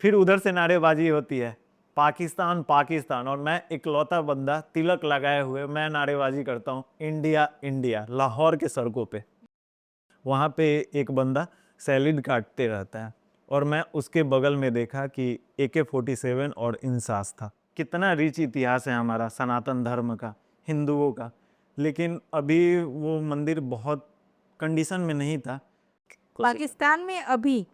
फिर उधर से नारेबाजी होती है, पाकिस्तान पाकिस्तान, और मैं इकलौता बंदा तिलक लगाए हुए मैं नारेबाजी करता हूँ इंडिया इंडिया, लाहौर के सड़कों पे। वहाँ पे एक बंदा सैलिड काटते रहता है और मैं उसके बगल में देखा कि AK-47 और इंसास था। कितना रिच इतिहास है हमारा सनातन धर्म का, हिंदुओं का, लेकिन अभी वो मंदिर बहुत कंडीशन में नहीं था। पाकिस्तान में अभी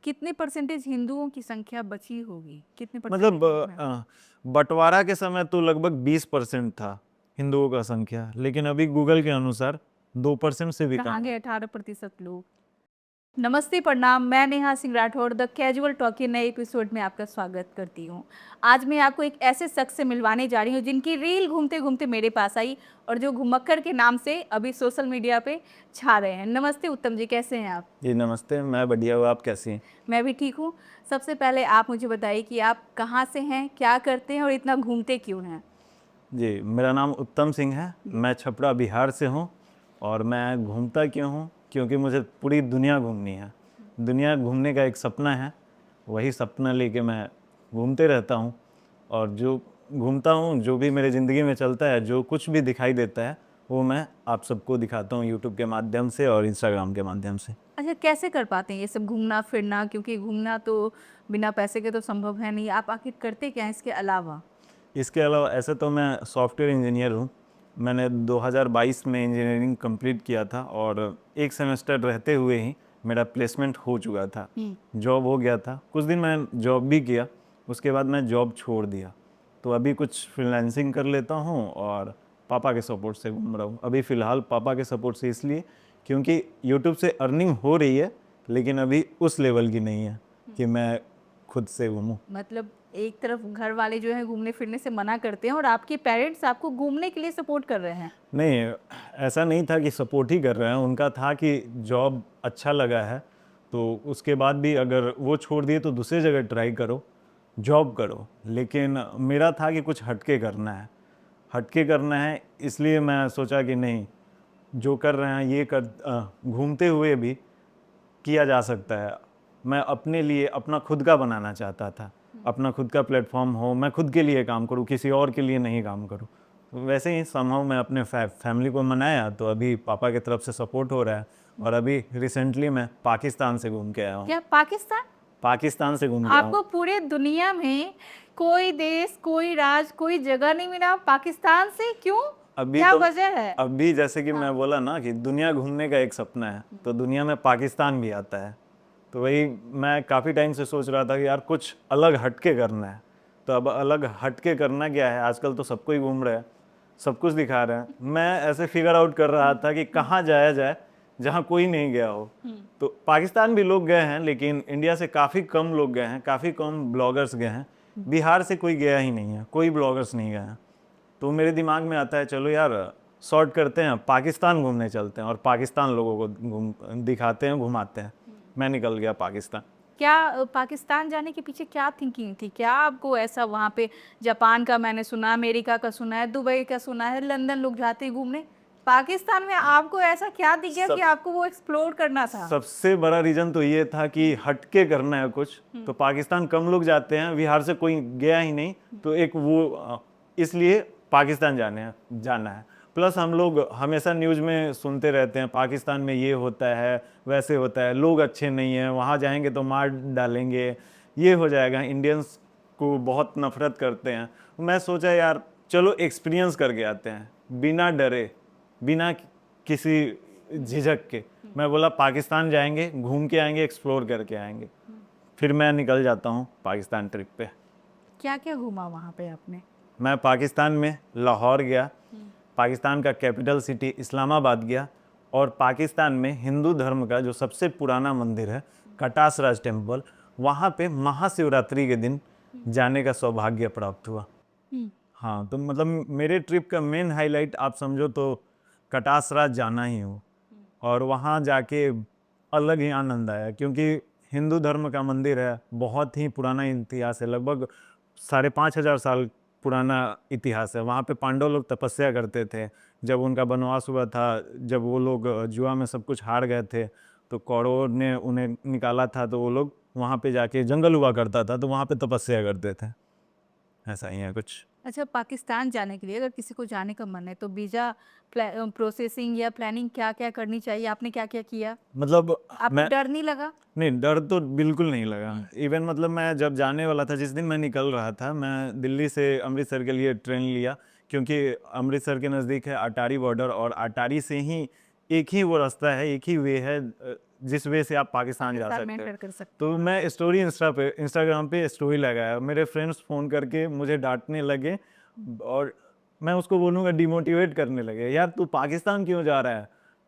कितने परसेंटेज हिंदुओं की संख्या बची होगी, कितने मतलब परसेंटेज? बंटवारा के समय तो लगभग 20% था हिंदुओं का संख्या, लेकिन अभी गूगल के अनुसार 2% से भी कम। कहाँ गए 18% लोग? नमस्ते, प्रणाम। मैं Neha Singh Rathore the casual talk के नए एपिसोड में आपका स्वागत करती हूँ। आज मैं आपको एक ऐसे शख्स से मिलवाने जा रही हूँ जिनकी रील घूमते घूमते मेरे पास आई और जो घुमक्कर के नाम से अभी सोशल मीडिया पे छा रहे हैं। नमस्ते उत्तम जी, कैसे हैं आप? जी नमस्ते, मैं बढ़िया हूँ, आप कैसी हैं? मैं भी ठीक हूँ। सबसे पहले आप मुझे बताइए कि आप कहाँ से हैं, क्या करते हैं और इतना घूमते क्यों हैं? जी, मेरा नाम उत्तम सिंह है, मैं छपरा बिहार से हूँ। और मैं घूमता क्यों हूँ? क्योंकि मुझे पूरी दुनिया घूमनी है। दुनिया घूमने का एक सपना है, वही सपना लेके मैं घूमते रहता हूँ। और जो घूमता हूँ, जो भी मेरे ज़िंदगी में चलता है, जो कुछ भी दिखाई देता है, वो मैं आप सबको दिखाता हूँ यूट्यूब के माध्यम से और इंस्टाग्राम के माध्यम से। अच्छा, कैसे कर पाते हैं ये सब घूमना फिरना? क्योंकि घूमना तो बिना पैसे के तो संभव है नहीं। आप आखिर करते क्या हैं इसके अलावा? इसके अलावा ऐसे तो मैं सॉफ्टवेयर इंजीनियर हूँ। मैंने 2022 में इंजीनियरिंग कंप्लीट किया था और एक सेमेस्टर रहते हुए ही मेरा प्लेसमेंट हो चुका था, जॉब हो गया था। कुछ दिन मैं जॉब भी किया, उसके बाद मैं जॉब छोड़ दिया। तो अभी कुछ फ्रीलांसिंग कर लेता हूँ और पापा के सपोर्ट से घूम रहा हूँ। अभी फ़िलहाल पापा के सपोर्ट से इसलिए क्योंकि यूट्यूब से अर्निंग हो रही है, लेकिन अभी उस लेवल की नहीं है कि मैं खुद से घूमूँ। मतलब एक तरफ घर वाले जो है घूमने फिरने से मना करते हैं और आपके पेरेंट्स आपको घूमने के लिए सपोर्ट कर रहे हैं। नहीं, ऐसा नहीं था कि सपोर्ट ही कर रहे हैं, उनका था कि जॉब अच्छा लगा है तो उसके बाद भी अगर वो छोड़ दिए तो दूसरी जगह ट्राई करो, जॉब करो। लेकिन मेरा था कि कुछ हटके करना है, हटके करना है, इसलिए मैं सोचा कि नहीं, जो कर रहे हैं ये घूमते हुए भी किया जा सकता है। मैं अपने लिए अपना खुद का बनाना चाहता था, अपना खुद का प्लेटफॉर्म हो, मैं खुद के लिए काम करूं, किसी और के लिए नहीं काम करूं। तो वैसे ही समहाउ मैं अपने फैमिली को मनाया, तो अभी पापा की तरफ से सपोर्ट हो रहा है। और अभी रिसेंटली मैं पाकिस्तान से घूम के आया हूँ। क्या पाकिस्तान? पाकिस्तान से घूम के आया हूँ। आपको पूरे दुनिया में कोई देश, कोई राज्य, कोई जगह नहीं मिला, पाकिस्तान से क्यों? अभी क्या तो वजह है? अभी जैसे कि हाँ। मैं बोला ना कि दुनिया घूमने का एक सपना है, तो दुनिया में पाकिस्तान भी आता है। तो वही मैं काफ़ी टाइम से सोच रहा था कि यार कुछ अलग हटके करना है। तो अब अलग हटके करना क्या है, आजकल तो सबको ही घूम रहा है, सब कुछ दिखा रहा है। मैं ऐसे फिगर आउट कर रहा था कि कहाँ जाया जाए जहाँ कोई नहीं गया हो। तो पाकिस्तान भी लोग गए हैं, लेकिन इंडिया से काफ़ी कम लोग गए हैं, काफ़ी कम ब्लॉगर्स गए हैं। बिहार से कोई गया ही नहीं है, कोई ब्लॉगर्स नहीं गए हैं। तो मेरे दिमाग में आता है चलो यार शॉर्ट करते हैं, पाकिस्तान घूमने चलते हैं और पाकिस्तान लोगों को घूम दिखाते हैं, घुमाते हैं। मैं निकल गया पाकिस्तान। क्या पाकिस्तान जाने के पीछे क्या थिंकिंग थी? क्या आपको ऐसा वहाँ पे जापान का मैंने सुना, अमेरिका का सुना है, दुबई का सुना है, लंदन लोग जाते हैं घूमने, पाकिस्तान में आपको ऐसा क्या दिख गया कि सब आपको वो एक्सप्लोर करना था? सबसे बड़ा रीज़न तो ये था कि हटके करना है कुछ। तो पाकिस्तान कम लोग जाते हैं, बिहार से कोई गया ही नहीं, तो एक वो इसलिए पाकिस्तान जाना है। प्लस हम लोग हमेशा न्यूज़ में सुनते रहते हैं पाकिस्तान में ये होता है, वैसे होता है, लोग अच्छे नहीं हैं, वहाँ जाएंगे तो मार डालेंगे, ये हो जाएगा, इंडियंस को बहुत नफरत करते हैं। मैं सोचा यार चलो एक्सपीरियंस करके आते हैं, बिना डरे, बिना किसी झिझक के। मैं बोला पाकिस्तान जाएंगे, घूम के आएंगे, एक्सप्लोर करके आएंगे। फिर मैं निकल जाता हूँ पाकिस्तान ट्रिप पे। क्या क्या घूमा वहाँ पे आपने? मैं पाकिस्तान में लाहौर गया, पाकिस्तान का कैपिटल सिटी इस्लामाबाद गया, और पाकिस्तान में हिंदू धर्म का जो सबसे पुराना मंदिर है कटास राज टेम्पल, वहाँ पे महाशिवरात्रि के दिन जाने का सौभाग्य प्राप्त हुआ। हाँ, तो मतलब मेरे ट्रिप का मेन हाईलाइट आप समझो तो कटास राज जाना ही हो। और वहाँ जाके अलग ही आनंद आया, क्योंकि हिंदू धर्म का मंदिर है, बहुत ही पुराना इतिहास है, लगभग 5,500 साल पुराना इतिहास है। वहाँ पे पांडव लोग तपस्या करते थे, जब उनका वनवास हुआ था, जब वो लोग जुआ में सब कुछ हार गए थे, तो कौरवों ने उन्हें निकाला था, तो वो लोग वहाँ पे जाके जंगल हुआ करता था तो वहाँ पे तपस्या करते थे, ऐसा ही है कुछ। अच्छा, पाकिस्तान जाने के लिए अगर किसी को जाने का मन है तो वीज़ा प्रोसेसिंग या प्लानिंग क्या-क्या करनी चाहिए? आपने क्या-क्या किया? मतलब आपको मैं डर नहीं लगा? नहीं, डर तो बिल्कुल नहीं लगा। इवन मतलब मैं जब जाने वाला था, जिस दिन मैं निकल रहा था, मैं दिल्ली से अमृतसर के लिए ट्रेन लिया, क्योंकि अमृतसर के नज़दीक है अटारी बॉर्डर, और अटारी से ही एक ही वो रास्ता है, एक ही वे है जिस वे से आप पाकिस्तान जा पाकिस्तान में सकते हो। एंटर कर सकते तो मैं स्टोरी इंस्टाग्राम पे स्टोरी लगाया, मेरे फ्रेंड्स फ़ोन करके मुझे डांटने लगे, और मैं उसको बोलूँगा डिमोटिवेट करने लगे, यार तू पाकिस्तान क्यों जा रहा है,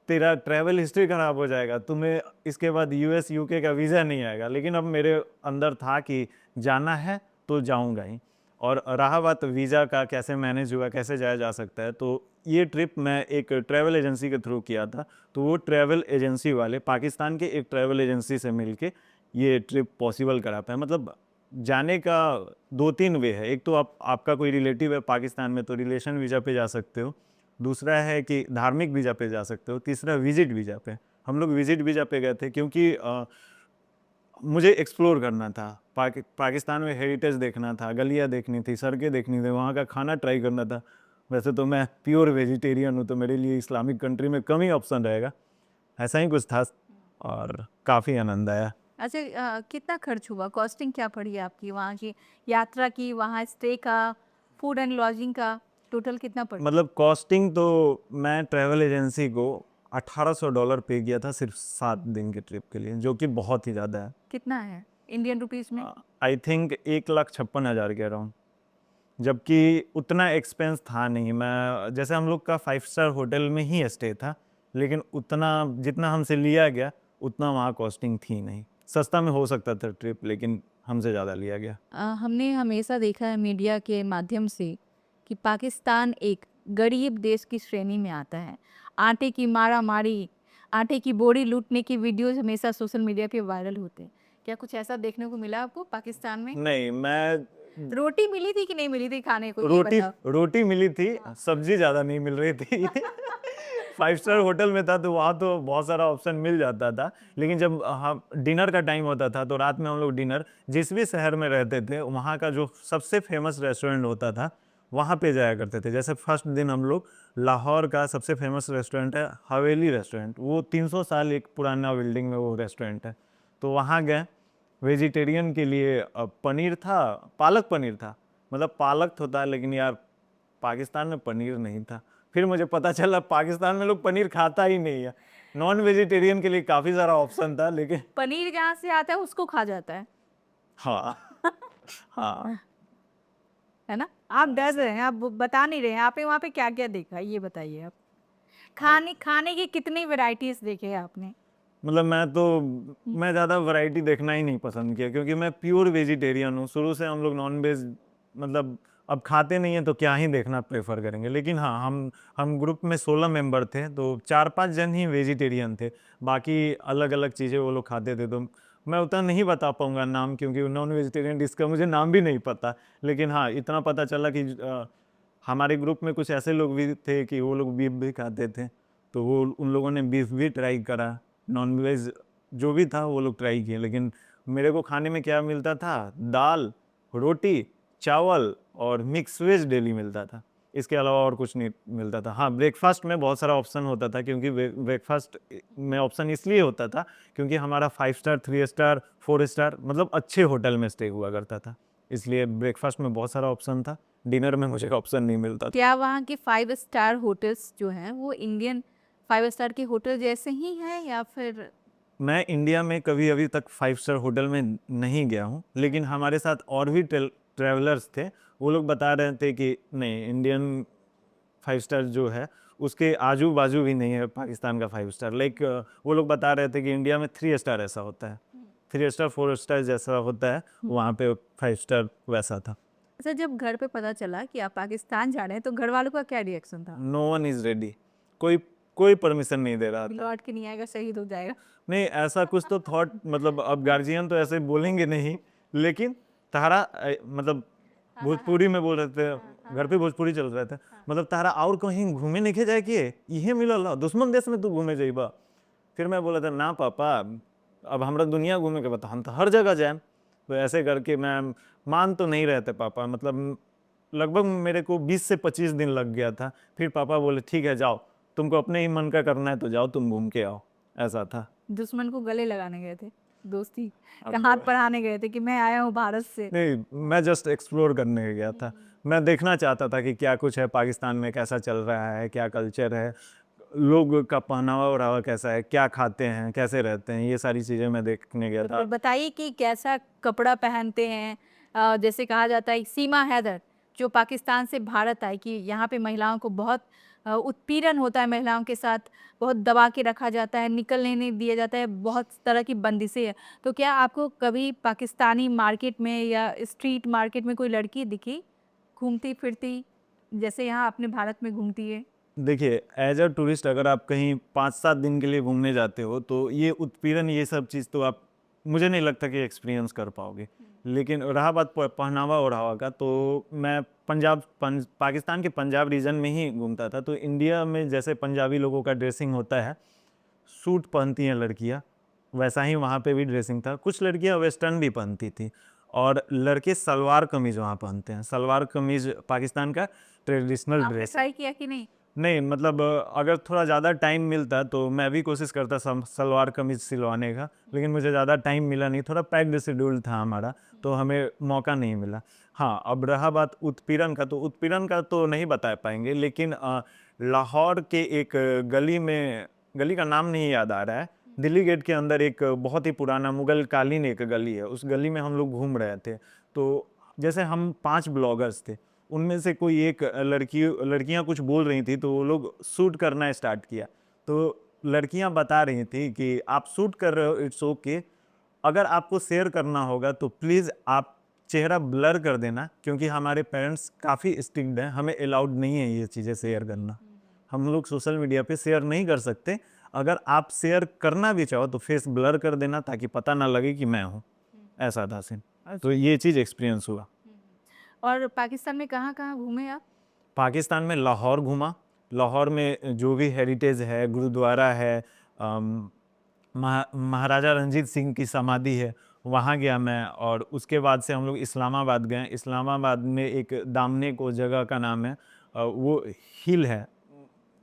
तेरा ट्रैवल हिस्ट्री ख़राब हो जाएगा, तुम्हें इसके बाद यूएस यूके का वीज़ा नहीं आएगा। लेकिन अब मेरे अंदर था कि जाना है तो जाऊंगा ही। और रहा बात वीज़ा का कैसे मैनेज हुआ, कैसे जाया जा सकता है, तो ये ट्रिप मैं एक ट्रैवल एजेंसी के थ्रू किया था। तो वो ट्रैवल एजेंसी वाले पाकिस्तान के एक ट्रैवल एजेंसी से मिलके ये ट्रिप पॉसिबल करा पाए। मतलब जाने का दो तीन वे है, एक तो आपका कोई रिलेटिव है पाकिस्तान में तो रिलेशन वीज़ा पे जा सकते हो, दूसरा है कि धार्मिक वीज़ा पे जा सकते हो, तीसरा विजिट वीज़ा पे। हम लोग विजिट वीज़ा पे गए थे क्योंकि मुझे एक्सप्लोर करना था, पाकिस्तान में हेरिटेज देखना था, गलियाँ देखनी थी, सड़कें देखनी थी, वहाँ का खाना ट्राई करना था। वैसे तो मैं प्योर वेजिटेरियन हूँ, तो मेरे लिए इस्लामिक कंट्री में कम ही ऑप्शन रहेगा, ऐसा ही कुछ था, और काफ़ी आनंद आया। अच्छा, कितना खर्च हुआ? कॉस्टिंग क्या पड़ी आपकी वहाँ की यात्रा की, वहाँ स्टे का, फूड एंड लॉजिंग का टोटल कितना पड़ा? मतलब कॉस्टिंग तो मैं ट्रैवल एजेंसी को $1800 पे किया था सिर्फ 7 दिन के ट्रिप के लिए, जो कि बहुत ही ज़्यादा है। कितना है इंडियन रुपीस में? आई थिंक 1,56,000 के अराउंड, जबकि उतना एक्सपेंस था नहीं। मैं जैसे हम लोग का 5 स्टार होटल में ही स्टे था, लेकिन उतना जितना हमसे लिया गया उतना वहाँ कॉस्टिंग थी नहीं। सस्ता में हो सकता था ट्रिप, लेकिन हमसे ज़्यादा लिया गया। हमने हमेशा देखा है मीडिया के माध्यम से कि पाकिस्तान एक गरीब देश की श्रेणी में आता है। आटे की मारामारी, आटे की बोरी लूटने की वीडियोज़ हमेशा सोशल मीडिया पे वायरल होते हैं। क्या कुछ ऐसा देखने को मिला आपको पाकिस्तान में? नहीं, मैं रोटी मिली थी कि नहीं मिली थी खाने को, ये रोटी बताओ? रोटी मिली थी, सब्जी ज़्यादा नहीं मिल रही थी। 5 स्टार होटल में था तो वहाँ तो बहुत सारा ऑप्शन मिल जाता था, लेकिन जब हम डिनर का टाइम होता था तो रात में हम लोग डिनर जिस भी शहर में रहते थे वहाँ का जो सबसे फेमस रेस्टोरेंट होता था वहाँ पे जाया करते थे। जैसे फर्स्ट दिन हम लोग लाहौर का सबसे फेमस रेस्टोरेंट है हवेली रेस्टोरेंट, वो 300 साल एक पुराना बिल्डिंग में वो रेस्टोरेंट है, तो वहाँ गए। वेजिटेरियन के लिए पनीर था, पालक पनीर था, मतलब पालक तो था लेकिन यार पाकिस्तान में पनीर नहीं था। फिर मुझे पता चला पाकिस्तान में लोग पनीर खाता ही नहीं है। नॉन वेजिटेरियन के लिए काफ़ी सारा ऑप्शन था, लेकिन पनीर जहाँ से आता है उसको खा जाता है। हाँ, हाँ, है ना? आप डर रहे हैं, आप बता नहीं रहे हैं। आपने वहाँ पे क्या-क्या देखा ये बताइए आप? खाने खाने की कितनी वैराइटीज़ देखे हैं आपने? मतलब मैं ज़्यादा वैरायटी देखना ही नहीं पसंद किया, क्योंकि मैं प्योर वेजिटेरियन हूँ। शुरू से हम लोग नॉन वेज मतलब अब खाते नहीं हैं तो क्या ही देखना प्रेफर करेंगे। लेकिन हाँ, हम ग्रुप में 16 मेंबर थे, तो 4-5 जन ही वेजिटेरियन थे, बाकी अलग अलग चीज़ें वो लोग खाते थे। तो मैं उतना नहीं बता पाऊँगा नाम, क्योंकि नॉन वेजिटेरियन डिश का मुझे नाम भी नहीं पता। लेकिन हाँ, इतना पता चला कि हमारे ग्रुप में कुछ ऐसे लोग भी थे कि वो लोग बीफ भी खाते थे, तो वो उन लोगों ने बीफ भी ट्राई करा। नॉन वेज जो भी था वो लोग ट्राई किए, लेकिन मेरे को खाने में क्या मिलता था, दाल, रोटी, चावल और मिक्स वेज डेली मिलता था। इसके अलावा और कुछ नहीं मिलता था। हाँ, ब्रेकफास्ट में बहुत सारा ऑप्शन होता था, क्योंकि ब्रेकफास्ट में ऑप्शन इसलिए होता था क्योंकि हमारा 5 स्टार, 3 स्टार, 4 स्टार मतलब अच्छे होटल में स्टे हुआ करता था, इसलिए ब्रेकफास्ट में बहुत सारा ऑप्शन था। डिनर में मुझे ऑप्शन नहीं मिलता था। क्या वहाँ के 5 स्टार होटल्स जो हैं वो इंडियन 5 स्टार के होटल जैसे ही हैं या फिर? मैं इंडिया में कभी अभी तक 5 स्टार होटल में नहीं गया हूँ, लेकिन हमारे साथ और भी ट्रैवलर्स थे, वो लोग बता रहे थे कि नहीं, इंडियन 5 स्टार जो है उसके आजू बाजू भी नहीं है पाकिस्तान का 5 स्टार। लाइक वो लोग बता रहे थे कि इंडिया में 3 स्टार ऐसा होता है, 3 स्टार 4 स्टार जैसा होता है, वहाँ पे 5 स्टार वैसा था। अच्छा, जब घर पे पता चला कि आप पाकिस्तान जा रहे हैं तो घर वालों का क्या रिएक्शन था? नो वन इज़ रेडी, कोई कोई परमिशन नहीं दे रहा था। लौट के नहीं आएगा, शहीद हो जाएगा। नहीं, ऐसा कुछ तो थॉट, मतलब अब गार्जियन तो ऐसे बोलेंगे नहीं, लेकिन तारा मतलब भोजपुरी में बोल रहे थे, घर पे भोजपुरी चल रहे थे, मतलब तारा और कहीं घूमे नहीं के जाए कि इहे मिलल ह, दुश्मन देश में तू घूमे जाइबा। फिर मैं बोला था ना पापा, अब हमरा दुनिया घूमे के बता, हम तो हर जगह जाए। तो ऐसे करके मैं मान तो नहीं रहे थे पापा, मतलब लगभग मेरे को 20 से 25 दिन लग गया था। फिर पापा बोले ठीक है जाओ, तुमको अपने ही मन का करना है तो जाओ, तुम घूम के आओ। ऐसा था। दुश्मन को गले लगाने गए थे, दोस्ती का अब हाथ बढ़ाने गए थे कि मैं आया हूँ भारत से। नहीं, मैं जस्ट एक्सप्लोर करने गया था। मैं देखना चाहता था कि क्या कुछ है पाकिस्तान में, कैसा चल रहा है, क्या कल्चर है, लोग का पहनावा ओढ़ावा कैसा है, क्या खाते हैं, कैसे रहते हैं, ये सारी चीज़ें मैं देखने गया था। बिल्कुल, बताइए कि कैसा कपड़ा पहनते हैं। जैसे कहा जाता है सीमा हैदर जो पाकिस्तान से भारत आई कि यहाँ पे महिलाओं को बहुत उत्पीड़न होता है, महिलाओं के साथ बहुत दबा के रखा जाता है, निकलने नहीं दिया जाता है, बहुत तरह की बंदिशें हैं। तो क्या आपको कभी पाकिस्तानी मार्केट में या स्ट्रीट मार्केट में कोई लड़की दिखी घूमती फिरती जैसे यहाँ अपने भारत में घूमती है? देखिए, एज अ टूरिस्ट अगर आप कहीं 5-7 दिन के लिए घूमने जाते हो तो ये उत्पीड़न, ये सब चीज़ तो आप, मुझे नहीं लगता कि एक्सपीरियंस कर पाओगे। लेकिन रहा बात पहनावा ओढ़ावा का, तो मैं पाकिस्तान के पंजाब रीजन में ही घूमता था। तो इंडिया में जैसे पंजाबी लोगों का ड्रेसिंग होता है, सूट पहनती हैं लड़कियाँ, वैसा ही वहाँ पे भी ड्रेसिंग था। कुछ लड़कियाँ वेस्टर्न भी पहनती थी, और लड़के सलवार कमीज़ वहाँ पहनते हैं। सलवार कमीज़ पाकिस्तान का ट्रेडिशनल आपने ड्रेस है। ट्राई किया कि नहीं? नहीं, मतलब अगर थोड़ा ज़्यादा टाइम मिलता तो मैं भी कोशिश करता सलवार कमीज़ सिलवाने का, लेकिन मुझे ज़्यादा टाइम मिला नहीं, थोड़ा पैक्ड शेड्यूल था हमारा, तो हमें मौका नहीं मिला। हाँ, अब रहा बात उत्पीड़न का, तो उत्पीड़न का तो नहीं बता पाएंगे, लेकिन लाहौर के एक गली में, गली का नाम नहीं याद आ रहा है, दिल्ली गेट के अंदर एक बहुत ही पुराना मुगल कालीन एक गली है, उस गली में हम लोग घूम रहे थे। तो जैसे हम 5 ब्लॉगर्स थे, उनमें से कोई एक लड़कियां कुछ बोल रही थी, तो वो लोग शूट करना स्टार्ट किया। तो लड़कियां बता रही थी कि आप शूट कर रहे हो, इट्स ओके, अगर आपको शेयर करना होगा तो प्लीज़ आप चेहरा ब्लर कर देना, क्योंकि हमारे पेरेंट्स काफ़ी स्ट्रिक्ट हैं, हमें अलाउड नहीं है ये चीज़ें शेयर करना। हम लोग सोशल मीडिया पे शेयर नहीं कर सकते। अगर आप शेयर करना भी चाहो तो फेस ब्लर कर देना, ताकि पता ना लगे कि मैं हूँ। ऐसा था सीन। तो ये चीज़ एक्सपीरियंस हुआ। और पाकिस्तान में कहाँ-कहाँ घूमे आप? पाकिस्तान में लाहौर घूमा। लाहौर में जो भी हेरिटेज है, गुरुद्वारा है, महाराजा रंजीत सिंह की समाधि है, वहाँ गया मैं। और उसके बाद से हम लोग इस्लामाबाद गए। इस्लामाबाद में एक दामने को जगह का नाम है, वो हिल है,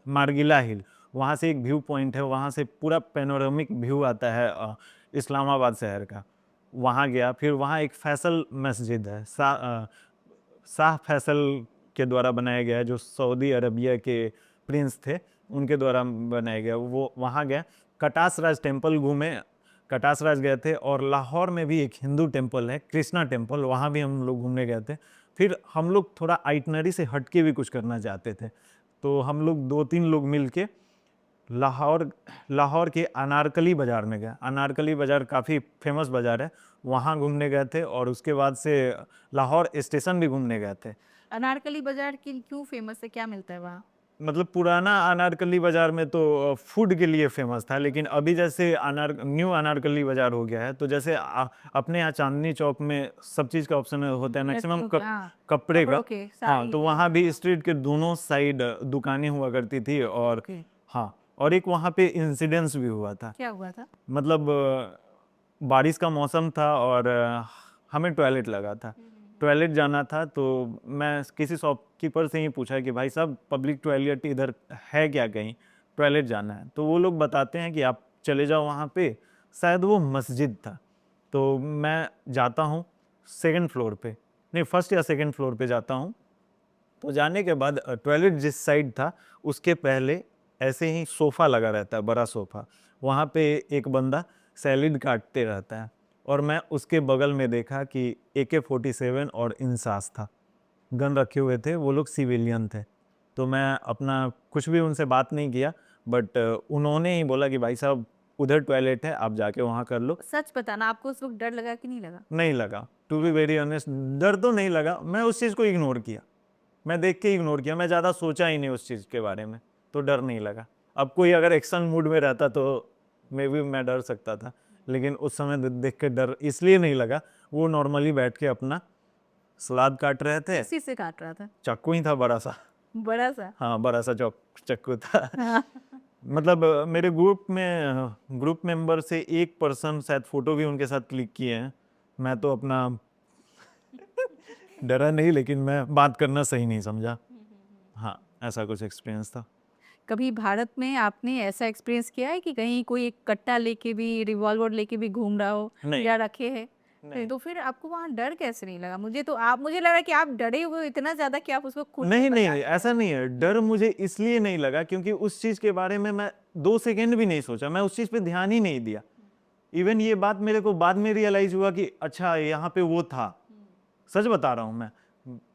मारगिला हिल, वहाँ से एक व्यू पॉइंट है, वहाँ से पूरा पैनोरामिक व्यू आता है इस्लामाबाद शहर का। वहाँ गया। फिर वहाँ एक फैसल मस्जिद है, शाह फैसल के द्वारा बनाया गया है, जो सऊदी अरबिया के प्रिंस थे, उनके द्वारा बनाया गया, वो वहाँ गया। कटास राज टेम्पल घूमे, कटास राज गए थे। और लाहौर में भी एक हिंदू टेम्पल है, कृष्णा टेम्पल, वहाँ भी हम लोग घूमने गए थे। फिर हम लोग थोड़ा आइटनरी से हट के भी कुछ करना चाहते थे, तो हम लोग 2-3 लोग मिल के लाहौर लाहौर के अनारकली बाज़ार में गए। अनारकली बाज़ार काफ़ी फेमस बाज़ार है, वहाँ घूमने गए थे। और उसके बाद से लाहौर स्टेशन भी घूमने गए थे। अनारकली बाज़ार क्यों फ़ेमस है? क्या मिलता है वहाँ? मतलब पुराना अनारकली बाज़ार में तो फूड के लिए फेमस था, लेकिन अभी जैसे न्यू अनारकली बाज़ार हो गया है, तो जैसे अपने यहाँ चांदनी चौक में सब चीज़ का ऑप्शन होता है मैक्सिमम, हाँ, कपड़े का। कपड़ों के, हाँ, साड़ी तो के। वहाँ भी स्ट्रीट के दोनों साइड दुकानें हुआ करती थी। और ओके, हाँ, और एक वहाँ पे इंसिडेंस भी हुआ था। क्या हुआ था? मतलब बारिश का मौसम था, और हमें टॉयलेट लगा था, टॉयलेट जाना था। तो मैं किसी शॉपकीपर से ही पूछा कि भाई साहब, पब्लिक टॉयलेट इधर है क्या, कहीं टॉयलेट जाना है? तो वो लोग बताते हैं कि आप चले जाओ वहाँ पे, शायद वो मस्जिद था। तो मैं जाता हूँ सेकंड फ्लोर पे, नहीं फर्स्ट या सेकंड फ्लोर पे जाता हूँ। तो जाने के बाद टॉयलेट जिस साइड था, उसके पहले ऐसे ही सोफ़ा लगा रहता है, बड़ा सोफ़ा, वहाँ पे एक बंदा सैलिड काटते रहता है। और मैं उसके बगल में देखा कि AK-47 और इंसास था, गन रखे हुए थे, वो लोग सिविलियन थे। तो मैं अपना कुछ भी उनसे बात नहीं किया, बट उन्होंने ही बोला कि भाई साहब उधर टॉयलेट है, आप जाके वहाँ कर लो। सच बताना, आपको उस वक़्त डर लगा कि नहीं लगा? नहीं लगा, टू बी वेरी ऑनेस्ट, डर तो नहीं लगा, मैं उस चीज़ को इग्नोर किया, मैं देख के इग्नोर किया, मैं ज़्यादा सोचा ही नहीं उस चीज़ के बारे में, तो डर नहीं लगा। अब कोई अगर एक्शन मूड में रहता तो मे बी मैं डर सकता था, लेकिन उस समय देख के डर इसलिए नहीं लगा। वो नॉर्मली बैठ के अपना सलाद काट रहे थे, किसी से काट रहा था? चाकू ही था बड़ा सा। बड़ा-सा? हाँ, बड़ा सा चक्कू था। हाँ। मतलब मेरे ग्रुप मेंबर से एक पर्सन शायद फोटो भी उनके साथ क्लिक किए हैं। मैं तो अपना डरा नहीं, लेकिन मैं बात करना सही नहीं समझा। हाँ, ऐसा कुछ एक्सपीरियंस था। कभी भारत में आपने ऐसा एक्सपीरियंस किया है कि कहीं कोई एक कट्टा लेके भी, रिवॉल्वर लेके भी घूम रहा हो नहीं। या रखे है? नहीं। तो फिर आपको वहाँ डर कैसे नहीं लगा? मुझे लग रहा है कि आप डरे हुए हो इतना ज्यादा कि आप उसको खुद नहीं नहीं, बर्दाश्त ऐसा नहीं है। डर मुझे इसलिए नहीं लगा क्योंकि उस चीज के बारे में मैं 2 सेकंड भी नहीं सोचा, मैं उस चीज पे ध्यान ही नहीं दिया। इवन ये बात मेरे को बाद में रियलाइज हुआ कि अच्छा यहाँ पे वो था। सच बता रहा हूँ मैं,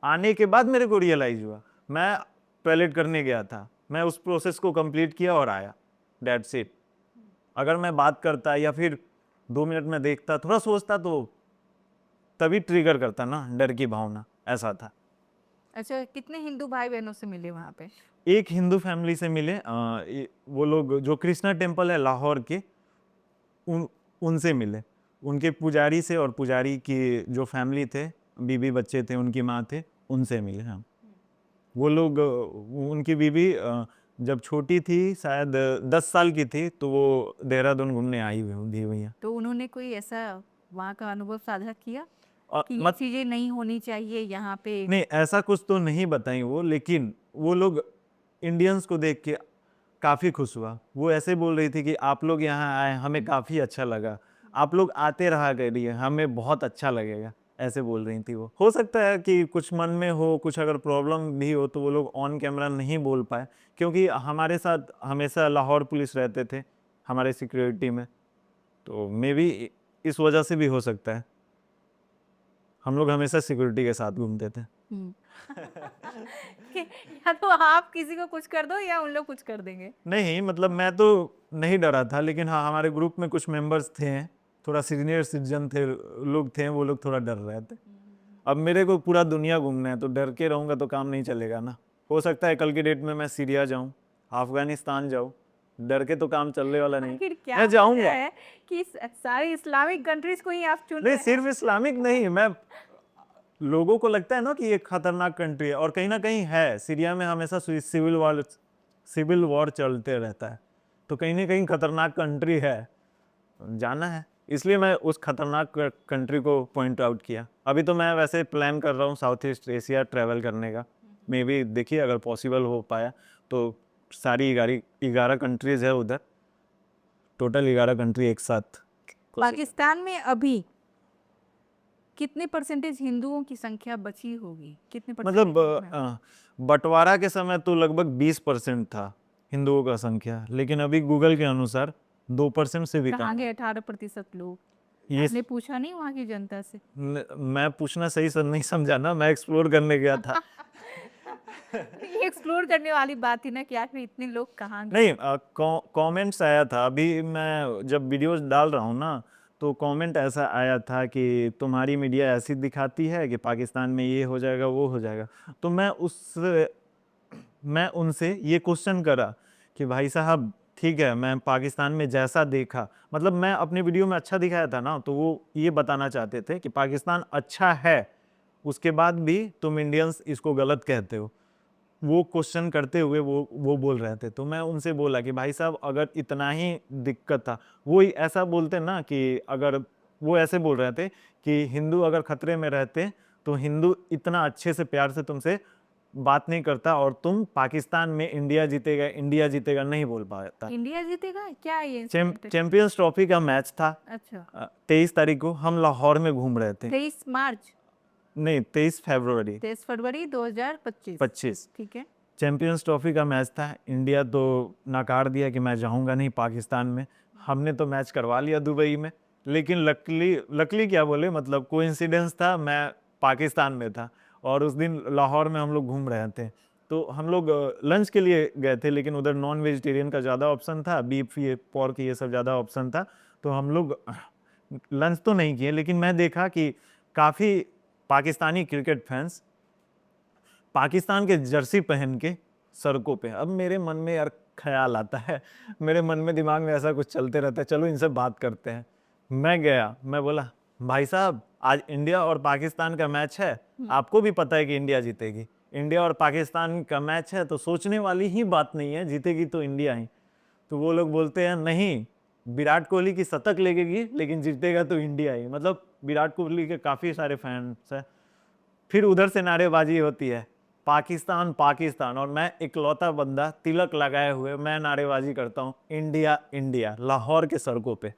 आने के बाद मेरे को रियलाइज हुआ। मैं टॉयलेट करने गया था, मैं उस प्रोसेस को कंप्लीट किया और आया, दैट्स इट। अगर मैं बात करता या फिर 2 मिनट में देखता, थोड़ा सोचता, तो तभी ट्रिगर करता ना डर की भावना, ऐसा था। अच्छा, कितने हिंदू भाई बहनों से मिले वहाँ पे? एक हिंदू फैमिली से मिले, वो लोग जो कृष्णा टेम्पल है लाहौर के, उनसे मिले। उनके पुजारी से, और पुजारी की जो फैमिली थे, बीबी बच्चे थे, उनकी माँ थे, उनसे मिले हम। वो लोग, उनकी बीबी जब छोटी थी, शायद 10 साल की थी, तो वो देहरादून घूमने आई हुई है। तो उन्होंने कोई ऐसा वहाँ का अनुभव साझा किया कि ये मत चीजें नहीं होनी चाहिए यहाँ पे? नहीं, ऐसा कुछ तो नहीं बताई वो, लेकिन वो लोग इंडियंस को देख के काफ़ी खुश हुआ। वो ऐसे बोल रही थी कि आप लोग यहाँ आए, हमें काफ़ी अच्छा लगा, आप लोग आते रहा करिए, हमें बहुत अच्छा लगेगा, ऐसे बोल रही थी वो। हो सकता है कि कुछ मन में हो, कुछ अगर प्रॉब्लम भी हो तो वो लोग ऑन कैमरा नहीं बोल पाए, क्योंकि हमारे साथ हमेशा लाहौर पुलिस रहते थे हमारे सिक्योरिटी में, तो मे बी इस वजह से भी हो सकता है। हम लोग हमेशा सिक्योरिटी के साथ घूमते थे। हम्म। कि या तो आप किसी को कुछ कर दो या उन लोग कुछ कर देंगे। नहीं, मतलब मैं तो नहीं डरा था, लेकिन हाँ, हमारे ग्रुप में कुछ मेंबर्स थे, थोड़ा सीनियर सिटीजन थे, लोग थे, वो लोग थोड़ा डर रहे थे। अब मेरे को पूरा दुनिया घूमना है, तो डर के रहूंगा तो काम नहीं चलेगा ना। हो सकता है कल की डेट में मैं सीरिया जाऊं, अफगानिस्तान जाऊं, डर के तो काम चलने वाला नहीं। आखिर क्या मैं वजह जाऊंगा। है कि सारी इस्लामिक कंट्रीज को ही आप चुन नहीं, रहे हैं? सिर्फ इस्लामिक नहीं, मैं, लोगों को लगता है ना कि ये खतरनाक कंट्री है, और कहीं ना कहीं है। सीरिया में हमेशा सिविल वॉर चलते रहता है, तो कहीं ना कहीं खतरनाक कंट्री है, जाना है। इसलिए मैं उस खतरनाक कंट्री को पॉइंट आउट किया। अभी तो मैं वैसे प्लान कर रहा हूँ साउथ ईस्ट एशिया ट्रैवल करने का। मे बी देखिए, अगर पॉसिबल हो पाया तो सारी 11 कंट्रीज है उधर, टोटल 11 कंट्री एक साथ। पाकिस्तान में अभी कितने परसेंटेज हिंदुओं की संख्या बची होगी? कितने मतलब परसेंटेज? बंटवारा के समय तो लगभग 20% था हिंदुओं का संख्या, लेकिन अभी गूगल के अनुसार 2% से भी कहाँ कम। गए 18% लोग? ये आपने पूछा नहीं वहाँ की जनता से? मैं पूछना सही से नहीं समझा ना, मैं एक्सप्लोर करने गया था। ये एक्सप्लोर करने वाली बात थी ना कि आखिर इतने लोग कहाँ गए? नहीं, कमेंट्स आया था, अभी मैं जब वीडियोस डाल रहा हूँ ना, तो कमेंट ऐसा आया था कि तुम्हारी मीडिया ऐसी दिखाती है कि पाकिस्तान में ये हो जाएगा, वो हो जाएगा। तो मैं उनसे ये क्वेश्चन करा कि भाई साहब, ठीक है, मैं पाकिस्तान में जैसा देखा, मतलब मैं अपने वीडियो में अच्छा दिखाया था ना, तो वो ये बताना चाहते थे कि पाकिस्तान अच्छा है, उसके बाद भी तुम इंडियंस इसको गलत कहते हो। वो क्वेश्चन करते हुए वो बोल रहे थे, तो मैं उनसे बोला कि भाई साहब, अगर इतना ही दिक्कत था, वो ऐसा बोलते ना कि अगर, वो ऐसे बोल रहे थे कि हिंदू अगर खतरे में रहते तो हिंदू इतना अच्छे से प्यार से तुमसे बात नहीं करता, और तुम पाकिस्तान में इंडिया जीतेगा नहीं बोल पाता। इंडिया जीतेगा क्या ये इंसिडेंट? चैंपियंस ट्रॉफी का मैच था। अच्छा, 23 तारीख को हम लाहौर में घूम रहे थे। 23 मार्च? नहीं, 23 फरवरी 23 फरवरी 2025। 25 ठीक है। चैंपियंस ट्रॉफी का मैच था। इंडिया तो नकार दिया कि मैं जाऊंगा नहीं पाकिस्तान में। हमने तो मैच करवा लिया दुबई में, लेकिन लकली क्या बोले, मतलब कोइंसिडेंस था, मैं पाकिस्तान में था, और उस दिन लाहौर में हम लोग घूम रहे थे। तो हम लोग लंच के लिए गए थे, लेकिन उधर नॉन वेजिटेरियन का ज़्यादा ऑप्शन था, बीफ, ये पोर्क, ये सब ज़्यादा ऑप्शन था। तो हम लोग लंच तो नहीं किए, लेकिन मैं देखा कि काफ़ी पाकिस्तानी क्रिकेट फैंस पाकिस्तान के जर्सी पहन के सड़कों पे। अब मेरे मन में यार ख्याल आता है, मेरे मन में दिमाग में ऐसा कुछ चलते रहता है, चलो इनसे बात करते हैं। मैं गया, मैं बोला, भाई साहब, आज इंडिया और पाकिस्तान का मैच है, आपको भी पता है कि इंडिया जीतेगी। इंडिया और पाकिस्तान का मैच है, तो सोचने वाली ही बात नहीं है, जीतेगी तो इंडिया ही। तो वो लोग बोलते हैं नहीं, विराट कोहली की शतक लगेगी लेकिन जीतेगा तो इंडिया ही। मतलब विराट कोहली के काफ़ी सारे फैंस हैं। फिर उधर से नारेबाजी होती है पाकिस्तान पाकिस्तान, और मैं इकलौता बंदा तिलक लगाए हुए मैं नारेबाजी करता हूँ इंडिया इंडिया, लाहौर के सड़कों पे।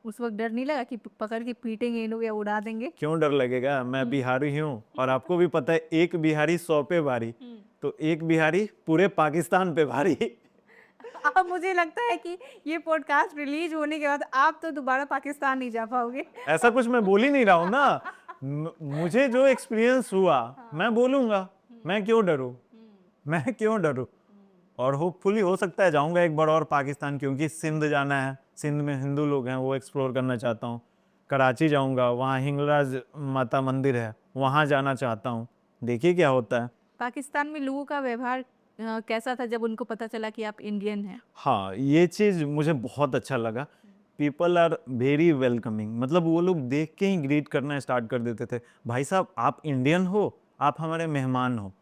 उस वक्त डर नहीं लगा कि पकड़ के पीटेंगे इन लोग या उड़ा देंगे? क्यों डर लगेगा, मैं बिहारी हूँ और आपको भी पता है एक बिहारी 100 पे भारी, तो एक बिहारी पूरे पाकिस्तान पे भारी। अब मुझे लगता है कि ये पॉडकास्ट रिलीज होने के बाद आप तो दोबारा पाकिस्तान नहीं जा पाओगे। ऐसा कुछ मैं बोल ही नहीं रहा हूँ ना, मुझे जो एक्सपीरियंस हुआ मैं बोलूंगा, मैं क्यों डरूं, मैं क्यों डरूं। और होपफुली हो सकता है जाऊंगा एक बार और पाकिस्तान, क्योंकि सिंध जाना है, सिंध में हिंदू लोग हैं वो एक्सप्लोर करना चाहता हूँ। कराची जाऊंगा, वहाँ हिंगलाज माता मंदिर है, वहाँ जाना चाहता हूँ, देखिए क्या होता है। पाकिस्तान में लोगों का व्यवहार कैसा था जब उनको पता चला कि आप इंडियन हैं? हाँ, ये चीज़ मुझे बहुत अच्छा लगा। पीपल आर वेरी वेलकमिंग, मतलब वो लोग देख के ही ग्रीट करना स्टार्ट कर देते थे। भाई साहब आप इंडियन हो, आप हमारे मेहमान हो,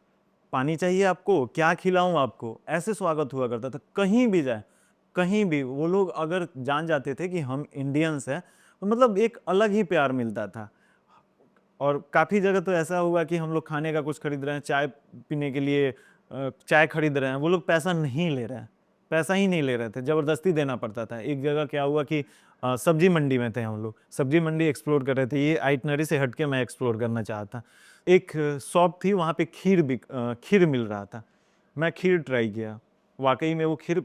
पानी चाहिए आपको, क्या खिलाऊं आपको, ऐसे स्वागत हुआ करता था। कहीं भी जाए, कहीं भी वो लोग अगर जान जाते थे कि हम इंडियंस हैं, तो मतलब एक अलग ही प्यार मिलता था। और काफ़ी जगह तो ऐसा हुआ कि हम लोग खाने का कुछ खरीद रहे हैं, चाय पीने के लिए चाय खरीद रहे हैं, वो लोग पैसा नहीं ले रहे हैं, पैसा ही नहीं ले रहे थे, ज़बरदस्ती देना पड़ता था। एक जगह क्या हुआ कि सब्जी मंडी में थे हम लोग, सब्जी मंडी एक्सप्लोर कर रहे थे, ये आइटनरी से हट के मैं एक्सप्लोर करना चाहता। एक शॉप थी वहाँ पे खीर मिल रहा था, मैं खीर ट्राई किया, वाकई में वो खीर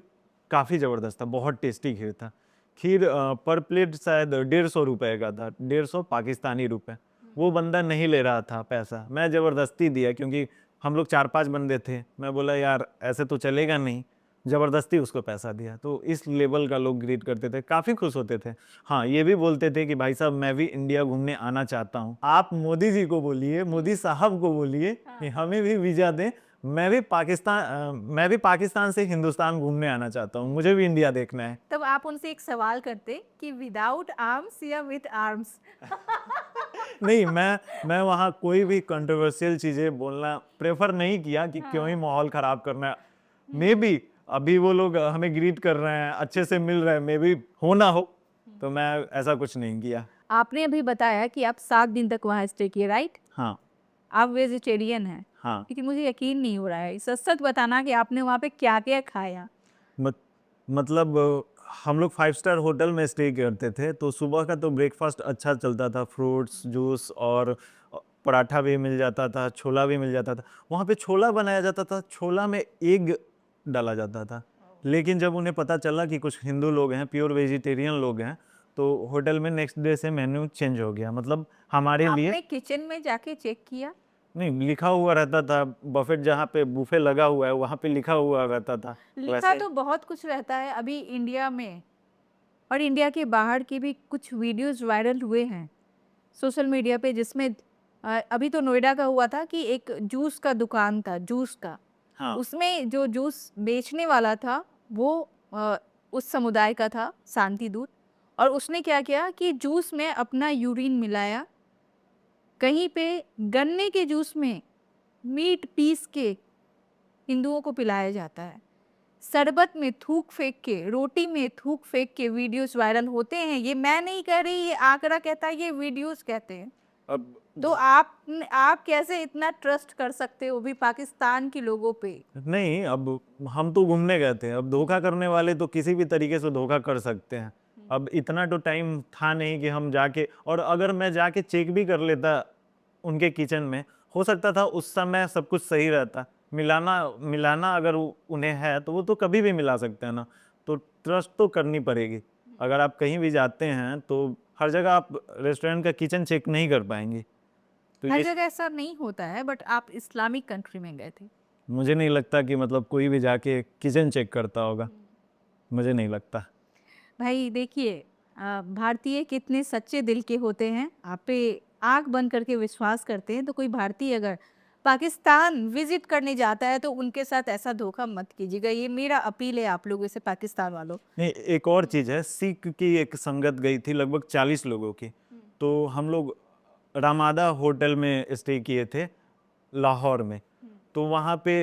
काफ़ी ज़बरदस्त था, बहुत टेस्टी खीर था। खीर पर प्लेट शायद 150 रुपए का था, 150 पाकिस्तानी रुपए। वो बंदा नहीं ले रहा था पैसा, मैं ज़बरदस्ती दिया क्योंकि हम लोग 4-5 बंदे थे। मैं बोला यार ऐसे तो चलेगा नहीं, ज़बरदस्ती उसको पैसा दिया। तो इस लेवल का लोग ग्रीट करते थे, काफ़ी खुश होते थे। हाँ, ये भी बोलते थे कि भाई साहब मैं भी इंडिया घूमने आना चाहता हूँ, आप मोदी जी को बोलिए, मोदी साहब को बोलिए कि हमें भी वीज़ा दें, मैं भी पाकिस्तान से हिंदुस्तान घूमने आना चाहता हूँ, मुझे भी इंडिया देखना है। तब आप उनसे एक सवाल करते कि विदाउट आर्म्स या विद आर्म्स? नहीं, मैं वहाँ कोई भी कंट्रोवर्शियल चीज़ें बोलना प्रेफर नहीं किया कि क्यों ही माहौल ख़राब करना है। मे बी अभी वो लोग हमें ग्रीट कर रहे हैं, अच्छे से मिल रहे हैं, मे बी हो ना हो, तो मैं ऐसा कुछ नहीं किया। आपने अभी बताया कि आप 7 दिन तक वहाँ स्टे किए, राइट? हाँ, आप वेजिटेरियन हैं, हाँ। लेकिन मुझे यकीन नहीं हो रहा है। सच-सच बताना कि आपने वहाँ पे क्या-क्या खाया? मत मतलब हम लोग 5 स्टार होटल में स्टे करते थे, तो सुबह का तो ब्रेकफ़ास्ट अच्छा चलता था, फ्रूट्स, जूस और पराठा भी मिल जाता था, छोला भी मिल जाता था। वहाँ पे छोला बनाया जाता था, छोला में एग डाला जाता था। लेकिन जब उन्हें पता चला कि कुछ हिंदू लोग हैं, प्योर वेजिटेरियन लोग हैं, तो होटल में नेक्स्ट डे से मेन्यू चेंज हो गया। मतलब हमारे लिए आपने किचन में जाके चेक किया? नहीं, लिखा हुआ रहता था, बफेट जहाँ पे बुफे लगा हुआ है, वहाँ पे लिखा हुआ रहता था। लिखा तो बहुत कुछ रहता है अभी इंडिया में, और इंडिया के बाहर के भी कुछ वीडियोस वायरल हुए हैं सोशल मीडिया पे, जिसमें अभी तो नोएडा का हुआ था कि एक जूस का दुकान था, जूस का। हाँ, उसमें जो जूस बेचने वाला था वो उस समुदाय का था, शांति दूत। और उसने क्या किया कि जूस में अपना यूरिन मिलाया, कहीं पे गन्ने के जूस में मीट पीस के हिंदुओं को पिलाया जाता है, शरबत में थूक फेंक के, रोटी में थूक फेंक के वीडियोस वायरल होते हैं। ये मैं नहीं कह रही, ये आंकड़ा कहता है, ये वीडियोस कहते हैं। अब तो आप कैसे इतना ट्रस्ट कर सकते हो भी पाकिस्तान के लोगों पे? नहीं, अब हम तो घूमने गए थे, अब धोखा करने वाले तो किसी भी तरीके से धोखा कर सकते हैं। अब इतना तो टाइम था नहीं कि हम जाके, और अगर मैं जाके चेक भी कर लेता उनके किचन में, हो सकता था उस समय सब कुछ सही रहता। मिलाना मिलाना अगर उन्हें है तो वो तो कभी भी मिला सकते हैं ना। तो ट्रस्ट तो करनी पड़ेगी। अगर आप कहीं भी जाते हैं तो हर जगह आप रेस्टोरेंट का किचन चेक नहीं कर पाएंगे। तो हर ये जगह ऐसा नहीं होता है, बट आप इस्लामिक कंट्री में गए थे। मुझे नहीं लगता कि मतलब कोई भी जाके किचन चेक करता होगा, मुझे नहीं लगता। भाई देखिए, भारतीय कितने सच्चे दिल के होते हैं, आप पे आंख बंद करके विश्वास करते हैं। तो कोई भारतीय अगर पाकिस्तान विजिट करने जाता है तो उनके साथ ऐसा धोखा मत कीजिएगा, ये मेरा अपील है आप लोगों से, पाकिस्तान वालों। नहीं, एक और चीज़ है, सिख की एक संगत गई थी लगभग 40 लोगों की। तो हम लोग रामादा होटल में स्टे किए थे लाहौर में। तो वहाँ पे